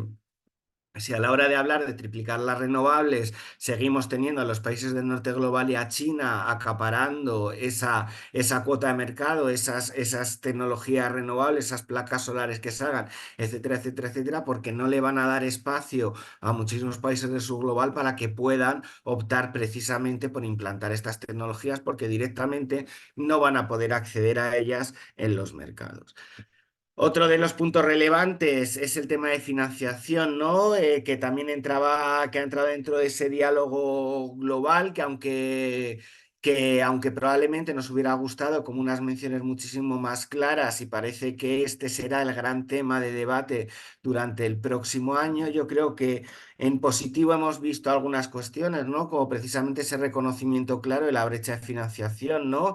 si a la hora de hablar de triplicar las renovables seguimos teniendo a los países del norte global y a China acaparando esa cuota de mercado, esas tecnologías renovables, esas placas solares que salgan, etcétera, etcétera, etcétera, porque no le van a dar espacio a muchísimos países del sur global para que puedan optar precisamente por implantar estas tecnologías porque directamente no van a poder acceder a ellas en los mercados. Otro de los puntos relevantes es el tema de financiación, ¿no? Que también que ha entrado dentro de ese diálogo global, que aunque probablemente nos hubiera gustado como unas menciones muchísimo más claras y parece que este será el gran tema de debate durante el próximo año, yo creo que en positivo hemos visto algunas cuestiones, ¿no? Como precisamente ese reconocimiento claro de la brecha de financiación, ¿no?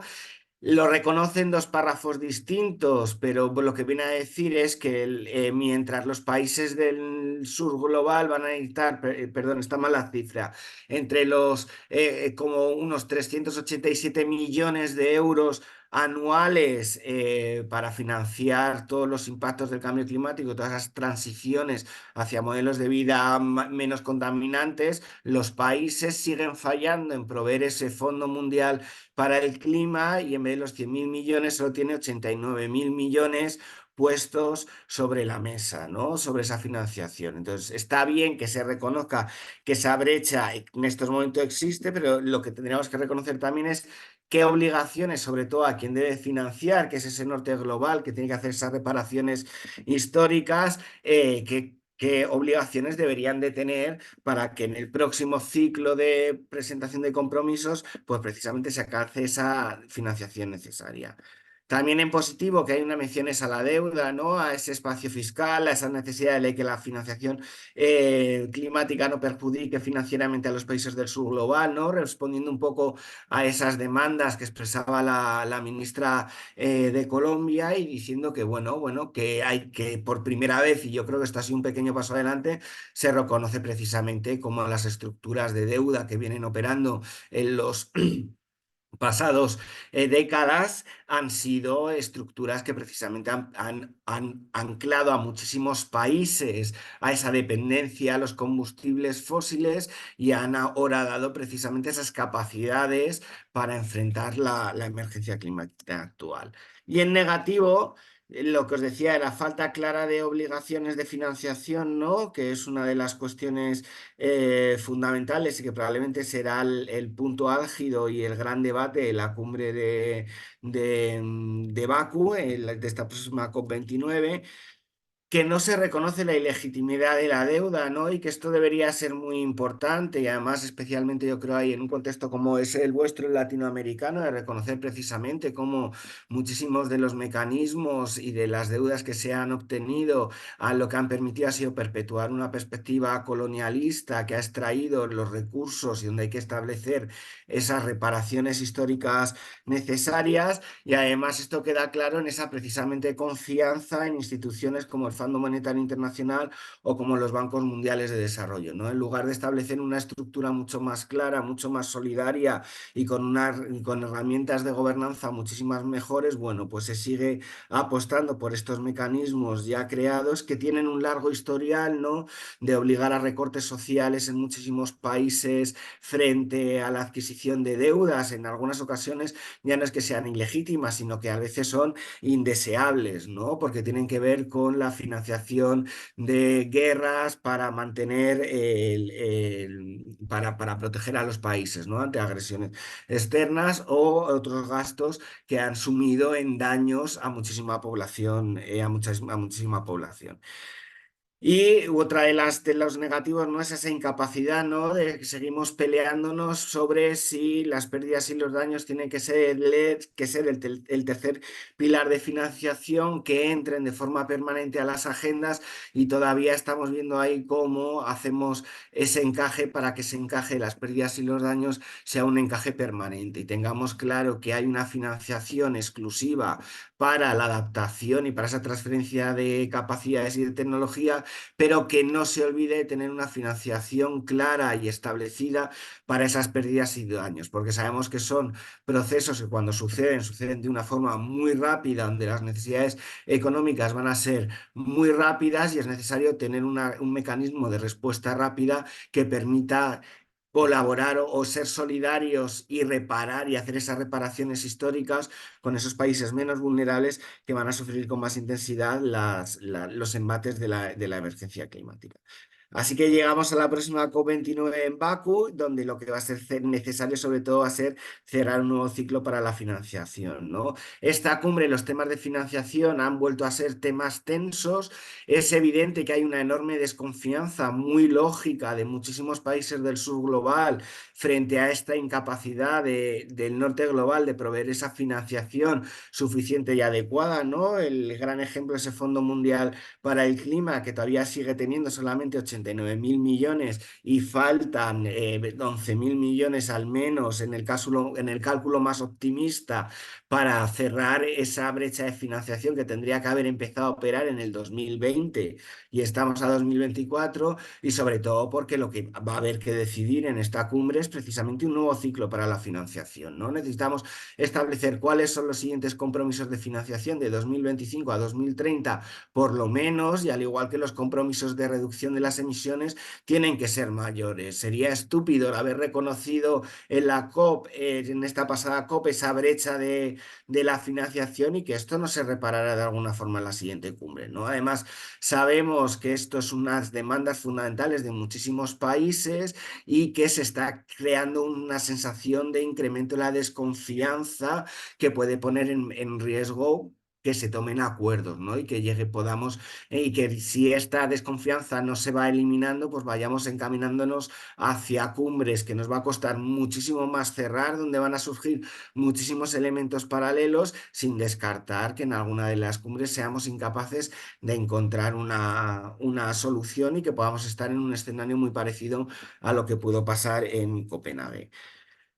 Lo reconoce en dos párrafos distintos, pero lo que viene a decir es que mientras los países del sur global van a necesitar, perdón, está mal la cifra, entre como unos 387 millones de euros anuales para financiar todos los impactos del cambio climático, todas las transiciones hacia modelos de vida menos contaminantes, los países siguen fallando en proveer ese Fondo Mundial para el Clima y en vez de los 100.000 millones solo tiene 89.000 millones puestos sobre la mesa, ¿no? Sobre esa financiación. Entonces, está bien que se reconozca que esa brecha en estos momentos existe, pero lo que tendríamos que reconocer también es qué obligaciones, sobre todo a quien debe financiar, que es ese norte global, que tiene que hacer esas reparaciones históricas, qué obligaciones deberían de tener para que en el próximo ciclo de presentación de compromisos, pues precisamente se alcance esa financiación necesaria. También en positivo que hay una mención a la deuda, ¿no? A ese espacio fiscal, a esa necesidad de que la financiación climática no perjudique financieramente a los países del sur global, ¿no? Respondiendo un poco a esas demandas que expresaba la ministra de Colombia y diciendo que, bueno, que hay que por primera vez, y yo creo que esto ha sido un pequeño paso adelante, se reconoce precisamente como las estructuras de deuda que vienen operando en los pasados décadas han sido estructuras que precisamente han anclado a muchísimos países a esa dependencia a los combustibles fósiles y han ahora dado precisamente esas capacidades para enfrentar la emergencia climática actual. Y en negativo, lo que os decía, la falta clara de obligaciones de financiación, ¿no? Que es una de las cuestiones fundamentales y que probablemente será el punto álgido y el gran debate de la cumbre de Bakú, de esta próxima COP29, que no se reconoce la ilegitimidad de la deuda, ¿no? Y que esto debería ser muy importante y además especialmente yo creo ahí en un contexto como es el vuestro, el latinoamericano, de reconocer precisamente cómo muchísimos de los mecanismos y de las deudas que se han obtenido a lo que han permitido ha sido perpetuar una perspectiva colonialista que ha extraído los recursos y donde hay que establecer esas reparaciones históricas necesarias y además esto queda claro en esa precisamente confianza en instituciones como el Fondo Monetario Internacional o como los bancos mundiales de desarrollo, ¿no? En lugar de establecer una estructura mucho más clara, mucho más solidaria y con herramientas de gobernanza muchísimas mejores, bueno, pues se sigue apostando por estos mecanismos ya creados que tienen un largo historial, ¿no? De obligar a recortes sociales en muchísimos países frente a la adquisición de deudas, en algunas ocasiones ya no es que sean ilegítimas, sino que a veces son indeseables, ¿no? Porque tienen que ver con la financiación de guerras para mantener para proteger a los países, ¿no? Ante agresiones externas o otros gastos que han sumido en daños a muchísima población, a muchísima población. Y otra de los negativos no es esa incapacidad, ¿no? De que seguimos peleándonos sobre si las pérdidas y los daños tienen que ser el tercer pilar de financiación que entren de forma permanente a las agendas y todavía estamos viendo ahí cómo hacemos ese encaje para que ese encaje de las pérdidas y los daños sea un encaje permanente y tengamos claro que hay una financiación exclusiva para la adaptación y para esa transferencia de capacidades y de tecnología, pero que no se olvide de tener una financiación clara y establecida para esas pérdidas y daños, porque sabemos que son procesos que cuando suceden de una forma muy rápida, donde las necesidades económicas van a ser muy rápidas y es necesario tener un mecanismo de respuesta rápida que permita colaborar o ser solidarios y reparar y hacer esas reparaciones históricas con esos países menos vulnerables que van a sufrir con más intensidad los embates de la emergencia climática. Así que llegamos a la próxima COP29 en Bakú, donde lo que va a ser necesario sobre todo va a ser cerrar un nuevo ciclo para la financiación, ¿no? Esta cumbre, los temas de financiación han vuelto a ser temas tensos. Es evidente que hay una enorme desconfianza muy lógica de muchísimos países del sur global frente a esta incapacidad del norte global de proveer esa financiación suficiente y adecuada, ¿no? El gran ejemplo es ese Fondo Mundial para el Clima, que todavía sigue teniendo solamente 80 89.000 millones y faltan 11.000 millones al menos en el cálculo más optimista para cerrar esa brecha de financiación que tendría que haber empezado a operar en el 2020 y estamos a 2024, y sobre todo porque lo que va a haber que decidir en esta cumbre es precisamente un nuevo ciclo para la financiación, ¿no? Necesitamos establecer cuáles son los siguientes compromisos de financiación de 2025 a 2030, por lo menos, y al igual que los compromisos de reducción de las emisiones, tienen que ser mayores. Sería estúpido el haber reconocido en la COP, en esta pasada COP, esa brecha de la financiación y que esto no se reparará de alguna forma en la siguiente cumbre, ¿no? Además, sabemos que esto es unas demandas fundamentales de muchísimos países y que se está creando una sensación de incremento de la desconfianza que puede poner en riesgo que se tomen acuerdos, ¿no? Y que podamos, y que si esta desconfianza no se va eliminando, pues vayamos encaminándonos hacia cumbres que nos va a costar muchísimo más cerrar, donde van a surgir muchísimos elementos paralelos, sin descartar que en alguna de las cumbres seamos incapaces de encontrar una solución y que podamos estar en un escenario muy parecido a lo que pudo pasar en Copenhague.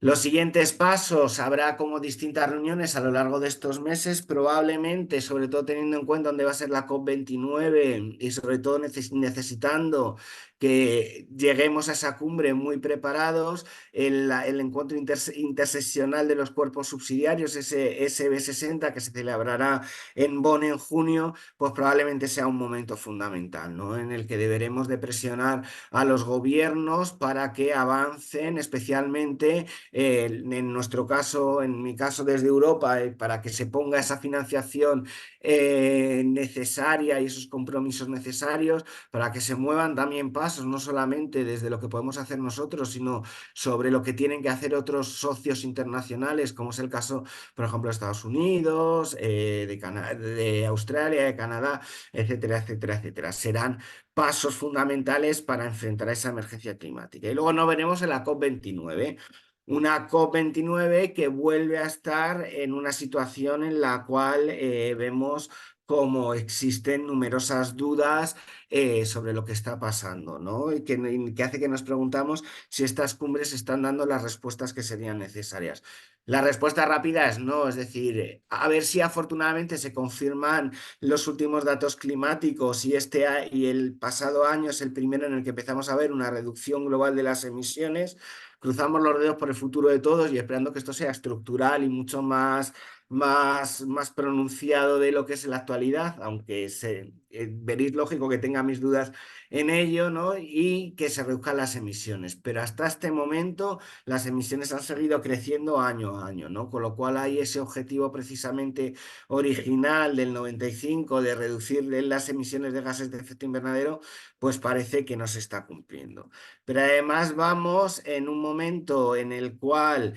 Los siguientes pasos, habrá como distintas reuniones a lo largo de estos meses, probablemente, sobre todo teniendo en cuenta dónde va a ser la COP29 y sobre todo necesitando que lleguemos a esa cumbre muy preparados, el encuentro interseccional de los cuerpos subsidiarios, ese SB60 que se celebrará en Bonn en junio, pues probablemente sea un momento fundamental, ¿no? En el que deberemos de presionar a los gobiernos para que avancen, especialmente en nuestro caso, en mi caso desde Europa, para que se ponga esa financiación necesaria y esos compromisos necesarios, para que se muevan también pasos, no solamente desde lo que podemos hacer nosotros, sino sobre lo que tienen que hacer otros socios internacionales, como es el caso, por ejemplo, de Estados Unidos, de Australia, de Canadá, etcétera, etcétera, etcétera. Serán pasos fundamentales para enfrentar esa emergencia climática. Y luego nos veremos en la COP29. Una COP29 que vuelve a estar en una situación en la cual vemos cómo existen numerosas dudas sobre lo que está pasando, ¿no? Y que hace que nos preguntamos si estas cumbres están dando las respuestas que serían necesarias. La respuesta rápida es no, es decir, a ver si afortunadamente se confirman los últimos datos climáticos y y el pasado año es el primero en el que empezamos a ver una reducción global de las emisiones. Cruzamos los dedos por el futuro de todos y esperando que esto sea estructural y mucho más pronunciado de lo que es en la actualidad, aunque veréis lógico que tenga mis dudas en ello, ¿no? Y que se reduzcan las emisiones. Pero hasta este momento las emisiones han seguido creciendo año a año, ¿no? Con lo cual hay ese objetivo precisamente original del 95 de reducir las emisiones de gases de efecto invernadero, pues parece que no se está cumpliendo. Pero además vamos en un momento en el cual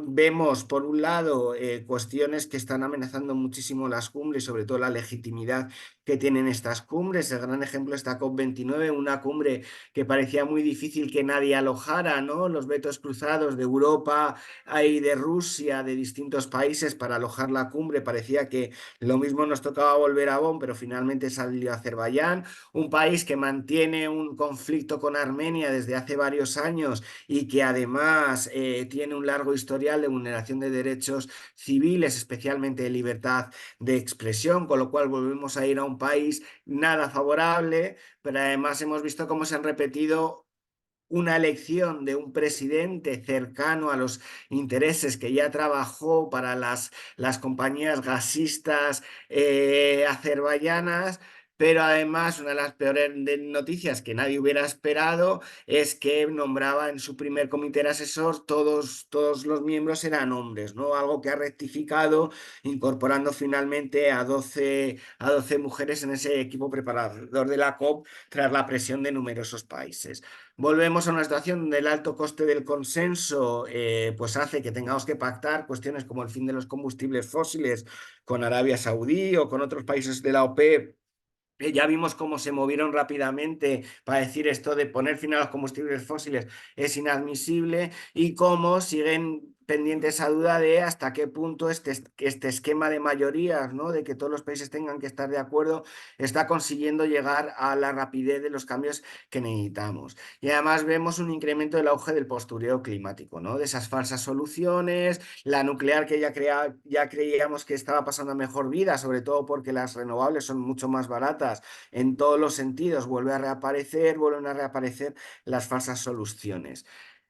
vemos, por un lado, cuestiones que están amenazando muchísimo las cumbres, sobre todo la legitimidad que tienen estas cumbres. El gran ejemplo está COP29, una cumbre que parecía muy difícil que nadie alojara, ¿no? Los vetos cruzados de Europa y de Rusia, de distintos países para alojar la cumbre. Parecía que lo mismo nos tocaba volver a Bonn, pero finalmente salió Azerbaiyán, un país que mantiene un conflicto con Armenia desde hace varios años y que además tiene un largo historial de vulneración de derechos civiles, especialmente de libertad de expresión, con lo cual volvemos a ir a un país nada favorable, pero además hemos visto cómo se han repetido una elección de un presidente cercano a los intereses que ya trabajó para las compañías gasistas azerbaiyanas. Pero además, una de las peores noticias que nadie hubiera esperado es que nombraba en su primer comité asesor todos los miembros eran hombres, ¿no? Algo que ha rectificado incorporando finalmente a 12 mujeres en ese equipo preparador de la COP tras la presión de numerosos países. Volvemos a una situación donde el alto coste del consenso pues hace que tengamos que pactar cuestiones como el fin de los combustibles fósiles con Arabia Saudí o con otros países de la OPEP. Ya vimos cómo se movieron rápidamente para decir esto de poner fin a los combustibles fósiles es inadmisible y cómo siguen pendiente esa duda de hasta qué punto este esquema de mayorías, ¿no? De que todos los países tengan que estar de acuerdo, está consiguiendo llegar a la rapidez de los cambios que necesitamos. Y además vemos un incremento del auge del postureo climático, ¿no? De esas falsas soluciones, la nuclear que ya creíamos que estaba pasando a mejor vida, sobre todo porque las renovables son mucho más baratas en todos los sentidos, vuelven a reaparecer las falsas soluciones.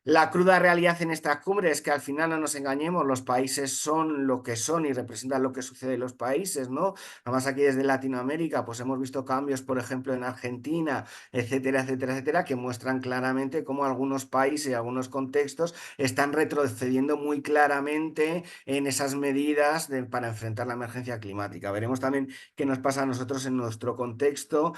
La cruda realidad en esta cumbre es que al final no nos engañemos, los países son lo que son y representan lo que sucede en los países, ¿no? Además aquí desde Latinoamérica pues hemos visto cambios, por ejemplo, en Argentina, etcétera, etcétera, etcétera, que muestran claramente cómo algunos países y algunos contextos están retrocediendo muy claramente en esas medidas para enfrentar la emergencia climática. Veremos también qué nos pasa a nosotros en nuestro contexto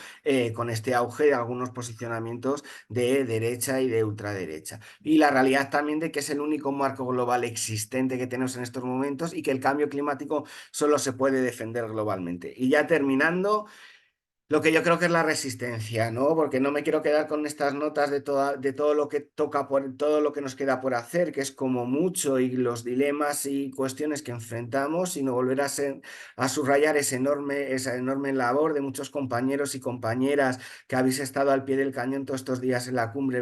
con este auge de algunos posicionamientos de derecha y de ultraderecha. Y la realidad también de que es el único marco global existente que tenemos en estos momentos y que el cambio climático solo se puede defender globalmente. Y ya terminando, lo que yo creo que es la resistencia, ¿no? Porque no me quiero quedar con estas notas de todo lo que toca por todo lo que nos queda por hacer, que es como mucho, y los dilemas y cuestiones que enfrentamos, sino volver a subrayar esa enorme labor de muchos compañeros y compañeras que habéis estado al pie del cañón todos estos días en la cumbre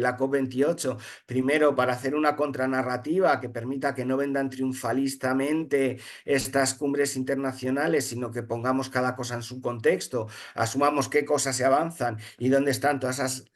la COP28. Primero, para hacer una contranarrativa que permita que no vendan triunfalistamente estas cumbres internacionales, sino que pongamos cada cosa en su contexto, asumamos qué cosas se avanzan y dónde están todas esas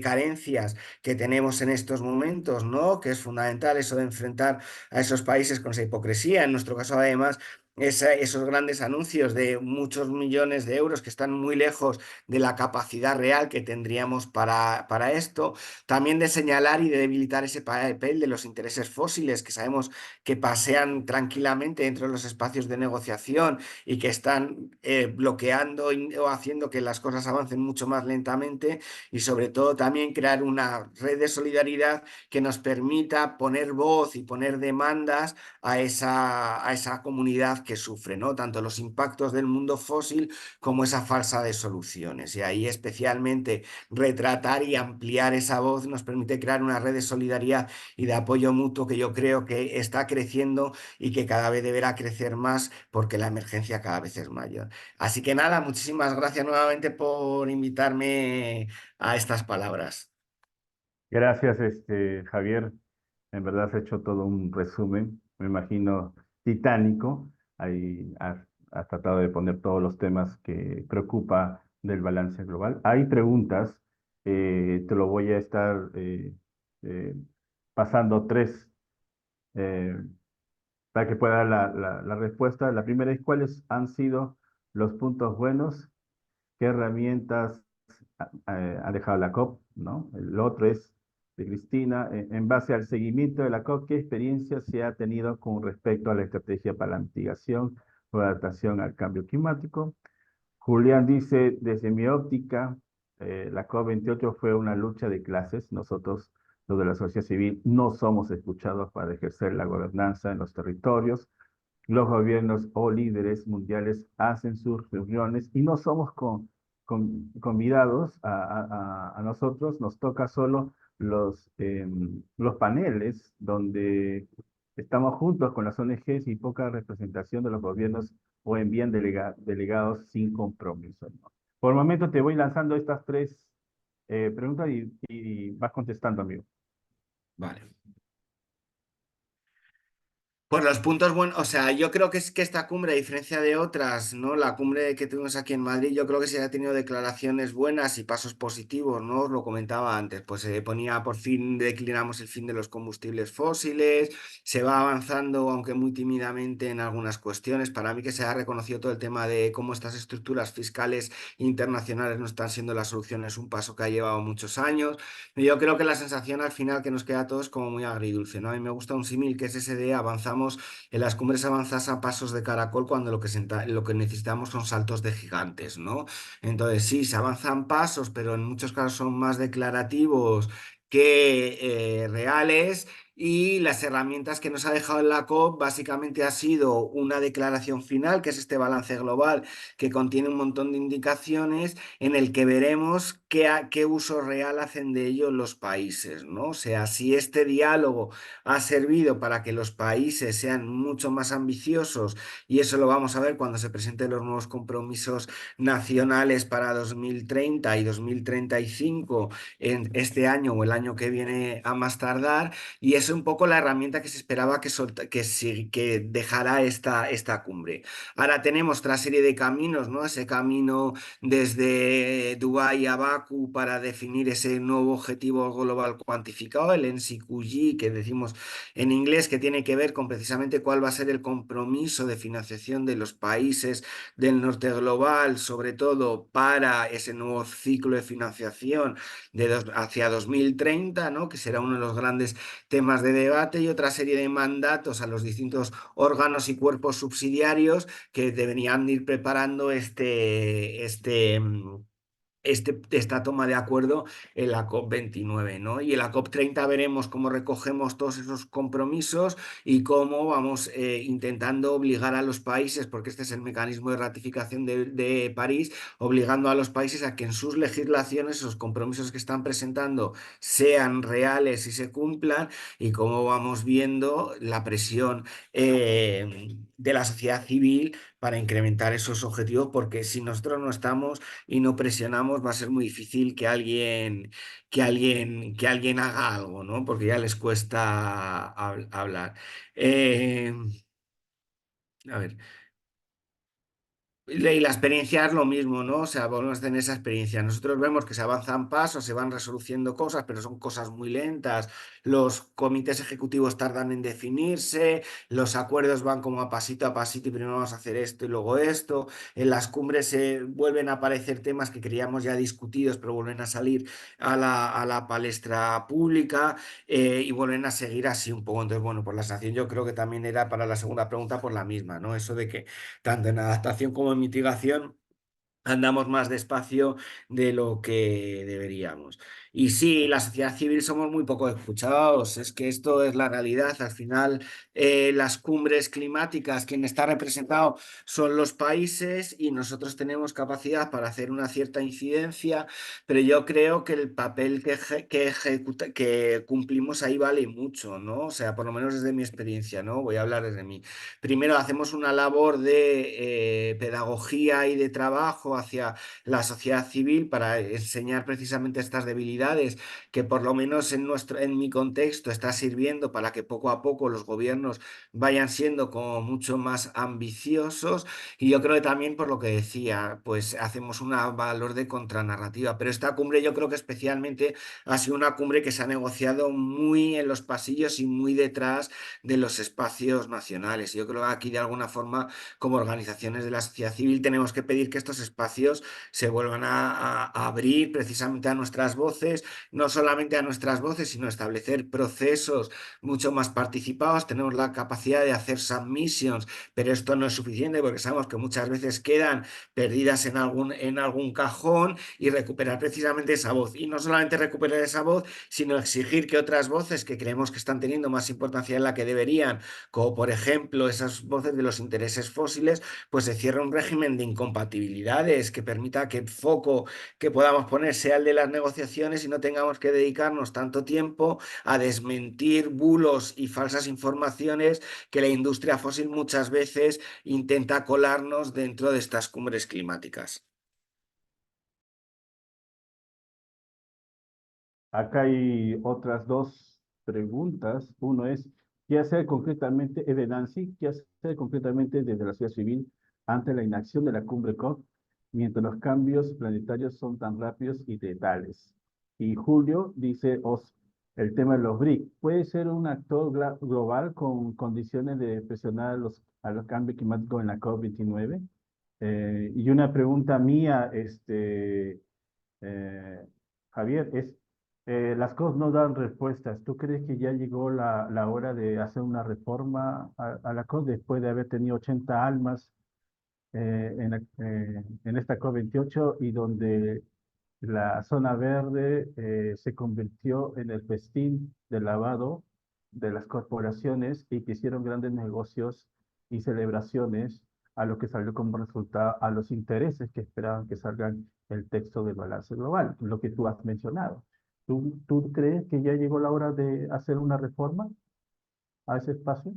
carencias que tenemos en estos momentos, ¿no? Que es fundamental eso de enfrentar a esos países con esa hipocresía. En nuestro caso, además, esos grandes anuncios de muchos millones de euros que están muy lejos de la capacidad real que tendríamos para esto. También de señalar y de debilitar ese papel de los intereses fósiles que sabemos que pasean tranquilamente dentro de los espacios de negociación y que están bloqueando o haciendo que las cosas avancen mucho más lentamente, y sobre todo también crear una red de solidaridad que nos permita poner voz y poner demandas a esa comunidad que sufre, ¿no? Tanto los impactos del mundo fósil como esa falsa de soluciones. Y ahí especialmente retratar y ampliar esa voz nos permite crear una red de solidaridad y de apoyo mutuo que yo creo que está creciendo y que cada vez deberá crecer más porque la emergencia cada vez es mayor. Así que nada, muchísimas gracias nuevamente por invitarme a estas palabras. Gracias, Javier. En verdad has hecho todo un resumen, me imagino, titánico. Ahí has tratado de poner todos los temas que preocupa del balance global. Hay preguntas, te lo voy a estar eh, pasando tres eh, para que pueda dar la respuesta. La primera es, ¿cuáles han sido los puntos buenos? ¿Qué herramientas ha dejado la COP? ¿No? El otro es de Cristina, en base al seguimiento de la COP, ¿qué experiencia se ha tenido con respecto a la estrategia para la mitigación o adaptación al cambio climático? Julián dice, desde mi óptica, la COP28 fue una lucha de clases. Nosotros, los de la sociedad civil, no somos escuchados para ejercer la gobernanza en los territorios. Los gobiernos o líderes mundiales hacen sus reuniones y no somos convidados a nosotros, nos toca solo los paneles donde estamos juntos con las ONGs y poca representación de los gobiernos o envían delegados sin compromiso, ¿no? Por el momento te voy lanzando estas tres preguntas y vas contestando, amigo. Vale. Pues los puntos buenos, o sea, yo creo que es que esta cumbre, a diferencia de otras, ¿no? La cumbre que tuvimos aquí en Madrid, yo creo que se ha tenido declaraciones buenas y pasos positivos, ¿no? Os lo comentaba antes, pues se ponía por fin, declinamos el fin de los combustibles fósiles, se va avanzando, aunque muy tímidamente, en algunas cuestiones. Para mí que se ha reconocido todo el tema de cómo estas estructuras fiscales internacionales no están siendo la solución, es un paso que ha llevado muchos años. Yo creo que la sensación al final que nos queda a todos es como muy agridulce, ¿no? A mí me gusta un símil que es ese de avanzamos, en las cumbres avanzas a pasos de caracol cuando lo que necesitamos son saltos de gigantes, ¿no? Entonces sí, se avanzan pasos, pero en muchos casos son más declarativos que reales. y las herramientas que nos ha dejado en la COP básicamente ha sido una declaración final, que es este balance global que contiene un montón de indicaciones en el que veremos qué uso real hacen de ello los países, ¿no? O sea, si este diálogo ha servido para que los países sean mucho más ambiciosos, y eso lo vamos a ver cuando se presenten los nuevos compromisos nacionales para 2030 y 2035 en este año o el año que viene a más tardar, y es un poco la herramienta que se esperaba que dejara esta cumbre. Ahora tenemos otra serie de caminos, ¿no? Ese camino desde Dubái a Bakú para definir ese nuevo objetivo global cuantificado, el NCQG, que decimos en inglés, que tiene que ver con precisamente cuál va a ser el compromiso de financiación de los países del norte global, sobre todo para ese nuevo ciclo de financiación hacia 2030, ¿no? Que será uno de los grandes temas de debate, y otra serie de mandatos a los distintos órganos y cuerpos subsidiarios que deberían ir preparando esta toma de acuerdo en la COP29, ¿no? Y en la COP30 veremos cómo recogemos todos esos compromisos y cómo vamos intentando obligar a los países, porque este es el mecanismo de ratificación de París, obligando a los países a que en sus legislaciones esos compromisos que están presentando sean reales y se cumplan, y cómo vamos viendo la presión de la sociedad civil para incrementar esos objetivos, porque si nosotros no estamos y no presionamos, va a ser muy difícil que alguien haga algo, ¿no? Porque ya les cuesta hablar. Eh, a ver. Y la experiencia es lo mismo, ¿no? O sea, volvemos a tener esa experiencia. Nosotros vemos que se avanzan pasos, se van resoluciendo cosas, pero son cosas muy lentas. Los comités ejecutivos tardan en definirse, los acuerdos van como a pasito y primero vamos a hacer esto y luego esto. En las cumbres se vuelven a aparecer temas que creíamos ya discutidos, pero vuelven a salir a la palestra pública, y vuelven a seguir así un poco. Entonces, bueno, pues la sanción yo creo que también era para la segunda pregunta por la misma, ¿no? Eso de que tanto en adaptación como en mitigación andamos más despacio de lo que deberíamos. Y sí, la sociedad civil somos muy poco escuchados, es que esto es la realidad. Al final, las cumbres climáticas, quien está representado son los países, y nosotros tenemos capacidad para hacer una cierta incidencia, pero yo creo que el papel que cumplimos ahí vale mucho, ¿no? O sea, por lo menos desde mi experiencia, ¿no? Voy a hablar desde mí. Primero, hacemos una labor de pedagogía y de trabajo hacia la sociedad civil para enseñar precisamente estas debilidades, que por lo menos en mi contexto está sirviendo para que poco a poco los gobiernos vayan siendo como mucho más ambiciosos. Y yo creo que también, por lo que decía, pues hacemos una valor de contranarrativa. Pero esta cumbre yo creo que especialmente ha sido una cumbre que se ha negociado muy en los pasillos y muy detrás de los espacios nacionales. Yo creo que aquí, de alguna forma, como organizaciones de la sociedad civil, tenemos que pedir que estos espacios se vuelvan a abrir precisamente a nuestras voces, no solamente a nuestras voces, sino establecer procesos mucho más participados. Tenemos la capacidad de hacer submissions, pero esto no es suficiente, porque sabemos que muchas veces quedan perdidas en algún cajón, y recuperar precisamente esa voz. Y no solamente recuperar esa voz, sino exigir que otras voces que creemos que están teniendo más importancia en la que deberían, como por ejemplo esas voces de los intereses fósiles, pues se cierre un régimen de incompatibilidades que permita que el foco que podamos poner sea el de las negociaciones, y no tengamos que dedicarnos tanto tiempo a desmentir bulos y falsas informaciones que la industria fósil muchas veces intenta colarnos dentro de estas cumbres climáticas. Acá hay otras dos preguntas. Uno es, ¿qué hacer concretamente, Nancy, qué hacer concretamente desde la sociedad civil ante la inacción de la cumbre COP, mientras los cambios planetarios son tan rápidos y letales? Y Julio dice, el tema de los BRIC, ¿puede ser un actor global con condiciones de presionar a los cambios climáticos en la COP29? Y una pregunta mía, eh, Javier, las cosas no dan respuestas. ¿Tú crees que ya llegó la hora de hacer una reforma a la COP después de haber tenido 80 almas en esta COP28, y donde la zona verde se convirtió en el festín de lavado de las corporaciones y que hicieron grandes negocios y celebraciones a lo que salió como resultado, a los intereses que esperaban que salgan el texto del balance global, lo que tú has mencionado. ¿Tú crees que ya llegó la hora de hacer una reforma a ese espacio?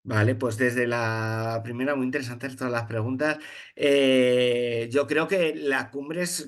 Vale, pues desde la primera, muy interesantes todas las preguntas. Yo creo que las cumbres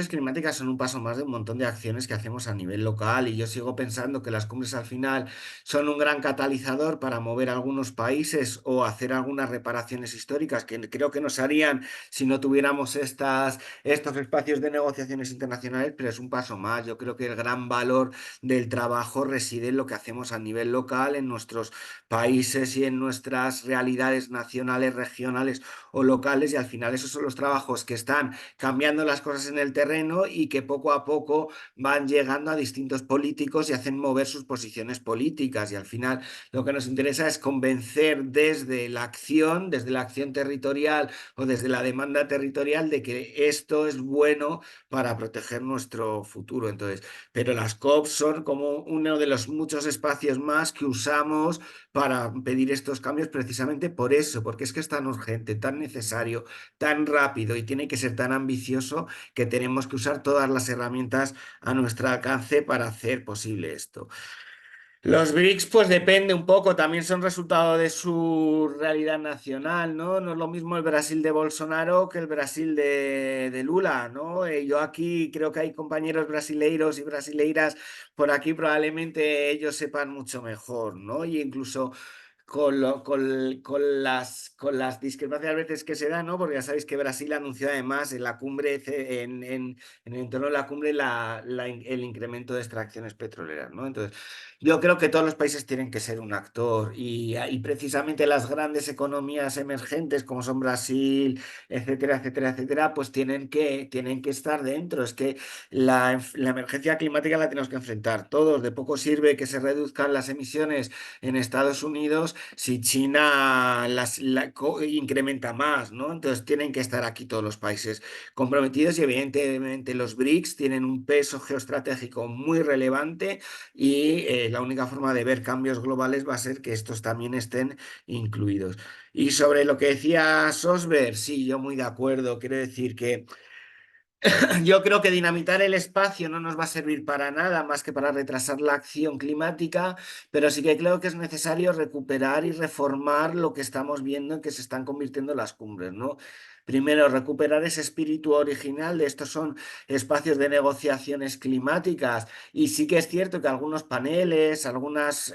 climáticas son un paso más de un montón de acciones que hacemos a nivel local y yo sigo pensando que las cumbres al final son un gran catalizador para mover algunos países o hacer algunas reparaciones históricas que creo que nos harían si no tuviéramos estos espacios de negociaciones internacionales, pero es un paso más. Yo creo que el gran valor del trabajo reside en lo que hacemos a nivel local, en nuestros países y en nuestras realidades nacionales, regionales o locales, y al final esos son los trabajos que están cambiando las cosas en el terreno y que poco a poco van llegando a distintos políticos y hacen mover sus posiciones políticas, y al final lo que nos interesa es convencer desde la acción territorial o desde la demanda territorial de que esto es bueno para proteger nuestro futuro. Entonces, pero las COP son como uno de los muchos espacios más que usamos para pedir estos cambios precisamente por eso, porque es que es tan urgente, tan necesario, tan rápido y tiene que ser tan ambicioso que tenemos que usar todas las herramientas a nuestro alcance para hacer posible esto. Los BRICS, pues depende un poco, también son resultado de su realidad nacional, ¿no? No es lo mismo el Brasil de Bolsonaro que el Brasil de Lula, ¿no? Yo aquí creo que hay compañeros brasileiros y brasileiras por aquí, probablemente ellos sepan mucho mejor, ¿no? Y incluso con las discrepancias a veces que se dan, ¿no? Porque ya sabéis que Brasil anunció además en la cumbre, en el entorno de la cumbre, el incremento de extracciones petroleras, ¿no? Entonces, yo creo que todos los países tienen que ser un actor y precisamente las grandes economías emergentes como son Brasil, etcétera, etcétera, etcétera, pues tienen que estar dentro. Es que la emergencia climática la tenemos que enfrentar todos. De poco sirve que se reduzcan las emisiones en Estados Unidos si China incrementa más, ¿no? Entonces tienen que estar aquí todos los países comprometidos y evidentemente los BRICS tienen un peso geoestratégico muy relevante y la única forma de ver cambios globales va a ser que estos también estén incluidos. Y sobre lo que decía Sosberg, sí, yo muy de acuerdo. Quiero decir que yo creo que dinamitar el espacio no nos va a servir para nada más que para retrasar la acción climática, pero sí que creo que es necesario recuperar y reformar lo que estamos viendo en que se están convirtiendo las cumbres, ¿no? Primero, recuperar ese espíritu original de estos son espacios de negociaciones climáticas, y sí que es cierto que algunos paneles, algunas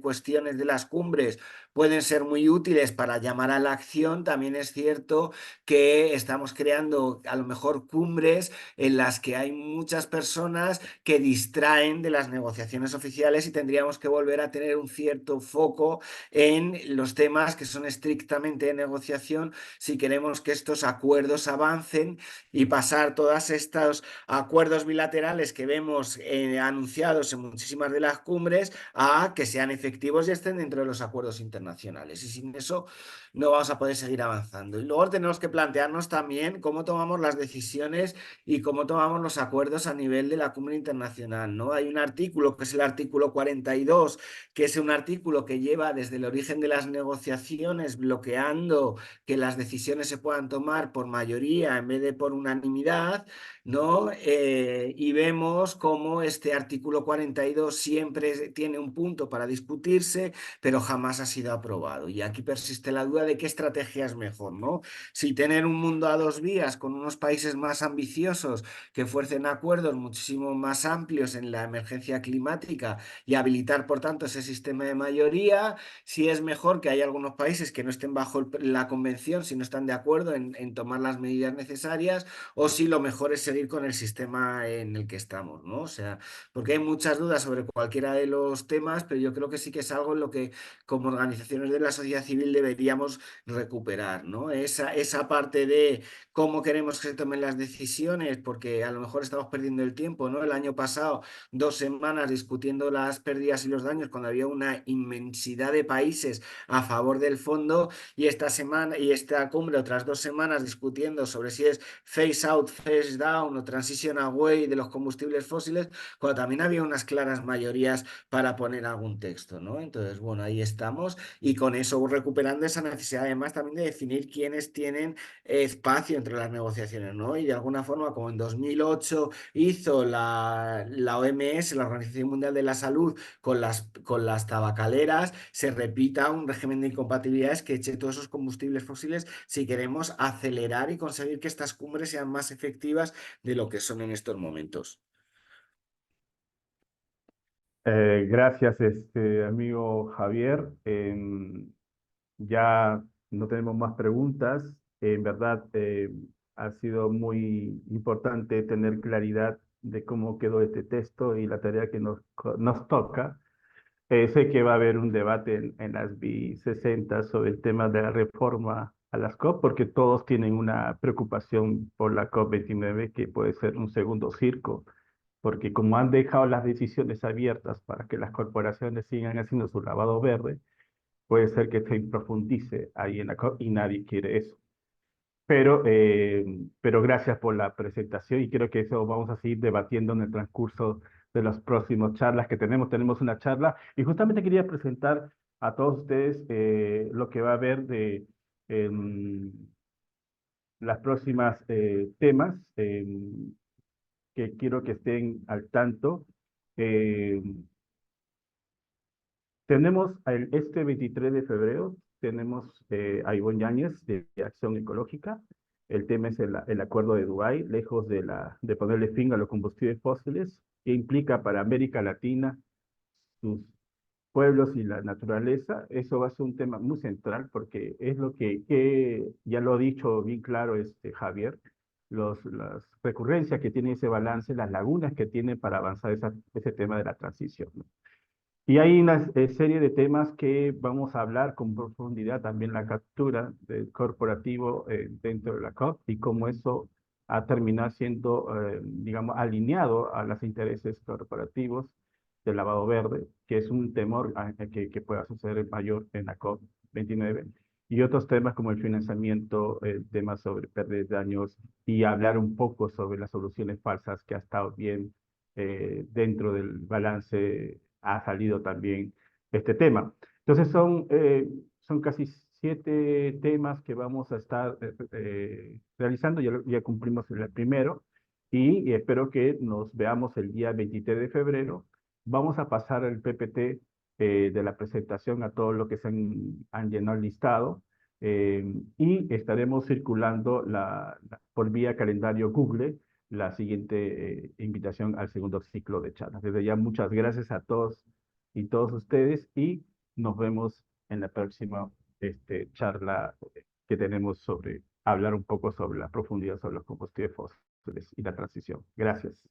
cuestiones de las cumbres pueden ser muy útiles para llamar a la acción. También es cierto que estamos creando a lo mejor cumbres en las que hay muchas personas que distraen de las negociaciones oficiales y tendríamos que volver a tener un cierto foco en los temas que son estrictamente de negociación si queremos que estos acuerdos avancen y pasar todos estos acuerdos bilaterales que vemos anunciados en muchísimas de las cumbres a que sean efectivos y estén dentro de los acuerdos internacionales. Y sin eso no vamos a poder seguir avanzando. Y luego tenemos que plantearnos también cómo tomamos las decisiones y cómo tomamos los acuerdos a nivel de la cumbre internacional, ¿no? Hay un artículo que es el artículo 42, que es un artículo que lleva desde el origen de las negociaciones bloqueando que las decisiones se puedan tomar por mayoría en vez de por unanimidad, ¿no? Y vemos cómo este artículo 42 siempre tiene un punto para discutirse, pero jamás ha sido aprobado. Y aquí persiste la duda de qué estrategia es mejor, ¿no? Si tener un mundo a dos vías con unos países más ambiciosos que fuercen acuerdos muchísimo más amplios en la emergencia climática y habilitar, por tanto, ese sistema de mayoría, si es mejor que haya algunos países que no estén bajo la convención, si no están de acuerdo en tomar las medidas necesarias, o si lo mejor es seguir con el sistema en el que estamos, ¿no? O sea, porque hay muchas dudas sobre cualquiera de los temas, pero yo creo que sí que es algo en lo que como organizaciones de la sociedad civil deberíamos recuperar, ¿no? Esa parte de cómo queremos que se tomen las decisiones, porque a lo mejor estamos perdiendo el tiempo, ¿no? El año pasado, 2 semanas discutiendo las pérdidas y los daños cuando había una inmensidad de países a favor del fondo, y esta semana y esta cumbre otras 2 semanas semanas discutiendo sobre si es phase out, phase down o transition away de los combustibles fósiles, cuando también había unas claras mayorías para poner algún texto, ¿no? Entonces, bueno, ahí estamos y con eso recuperando esa necesidad además también de definir quiénes tienen espacio entre las negociaciones, ¿no? Y de alguna forma, como en 2008 hizo la OMS, la Organización Mundial de la Salud, con las tabacaleras, se repita un régimen de incompatibilidades que eche todos esos combustibles fósiles si queremos acelerar y conseguir que estas cumbres sean más efectivas de lo que son en estos momentos. Gracias, amigo Javier. Ya no tenemos más preguntas. En verdad, ha sido muy importante tener claridad de cómo quedó este texto y la tarea que nos toca. Sé que va a haber un debate en las B60 sobre el tema de la reforma a las COP, porque todos tienen una preocupación por la COP29, que puede ser un segundo circo, porque como han dejado las decisiones abiertas para que las corporaciones sigan haciendo su lavado verde, puede ser que se profundice ahí en la COP y nadie quiere eso. Pero gracias por la presentación y creo que eso vamos a seguir debatiendo en el transcurso de las próximas charlas que tenemos. Tenemos una charla y justamente quería presentar a todos ustedes lo que va a haber de las próximas temas que quiero que estén al tanto. Eh, Tenemos este 23 de febrero, tenemos a Ivonne Yáñez de Acción Ecológica. El tema es el Acuerdo de Dubái, lejos de ponerle fin a los combustibles fósiles, que implica para América Latina, sus pueblos y la naturaleza. Eso va a ser un tema muy central porque es lo que ya lo ha dicho bien claro Javier, las recurrencias que tiene ese balance, las lagunas que tiene para avanzar ese tema de la transición, ¿no? Y hay una serie de temas que vamos a hablar con profundidad, también la captura del corporativo dentro de la COP y cómo eso ha terminado siendo, digamos, alineado a los intereses corporativos del lavado verde, que es un temor que pueda suceder mayor en la COP 29. Y otros temas como el financiamiento, temas sobre pérdidas de daños y hablar un poco sobre las soluciones falsas que ha estado bien dentro del balance ha salido también este tema. Entonces son casi 7 temas que vamos a estar realizando, ya cumplimos el primero y espero que nos veamos el día 23 de febrero. Vamos a pasar el PPT de la presentación a todos los que han llenado el listado y estaremos circulando por vía calendario Google la siguiente invitación al segundo ciclo de charlas. Desde ya muchas gracias a todos y todos ustedes y nos vemos en la próxima charla que tenemos sobre hablar un poco sobre la profundidad sobre los combustibles fósiles y la transición. Gracias.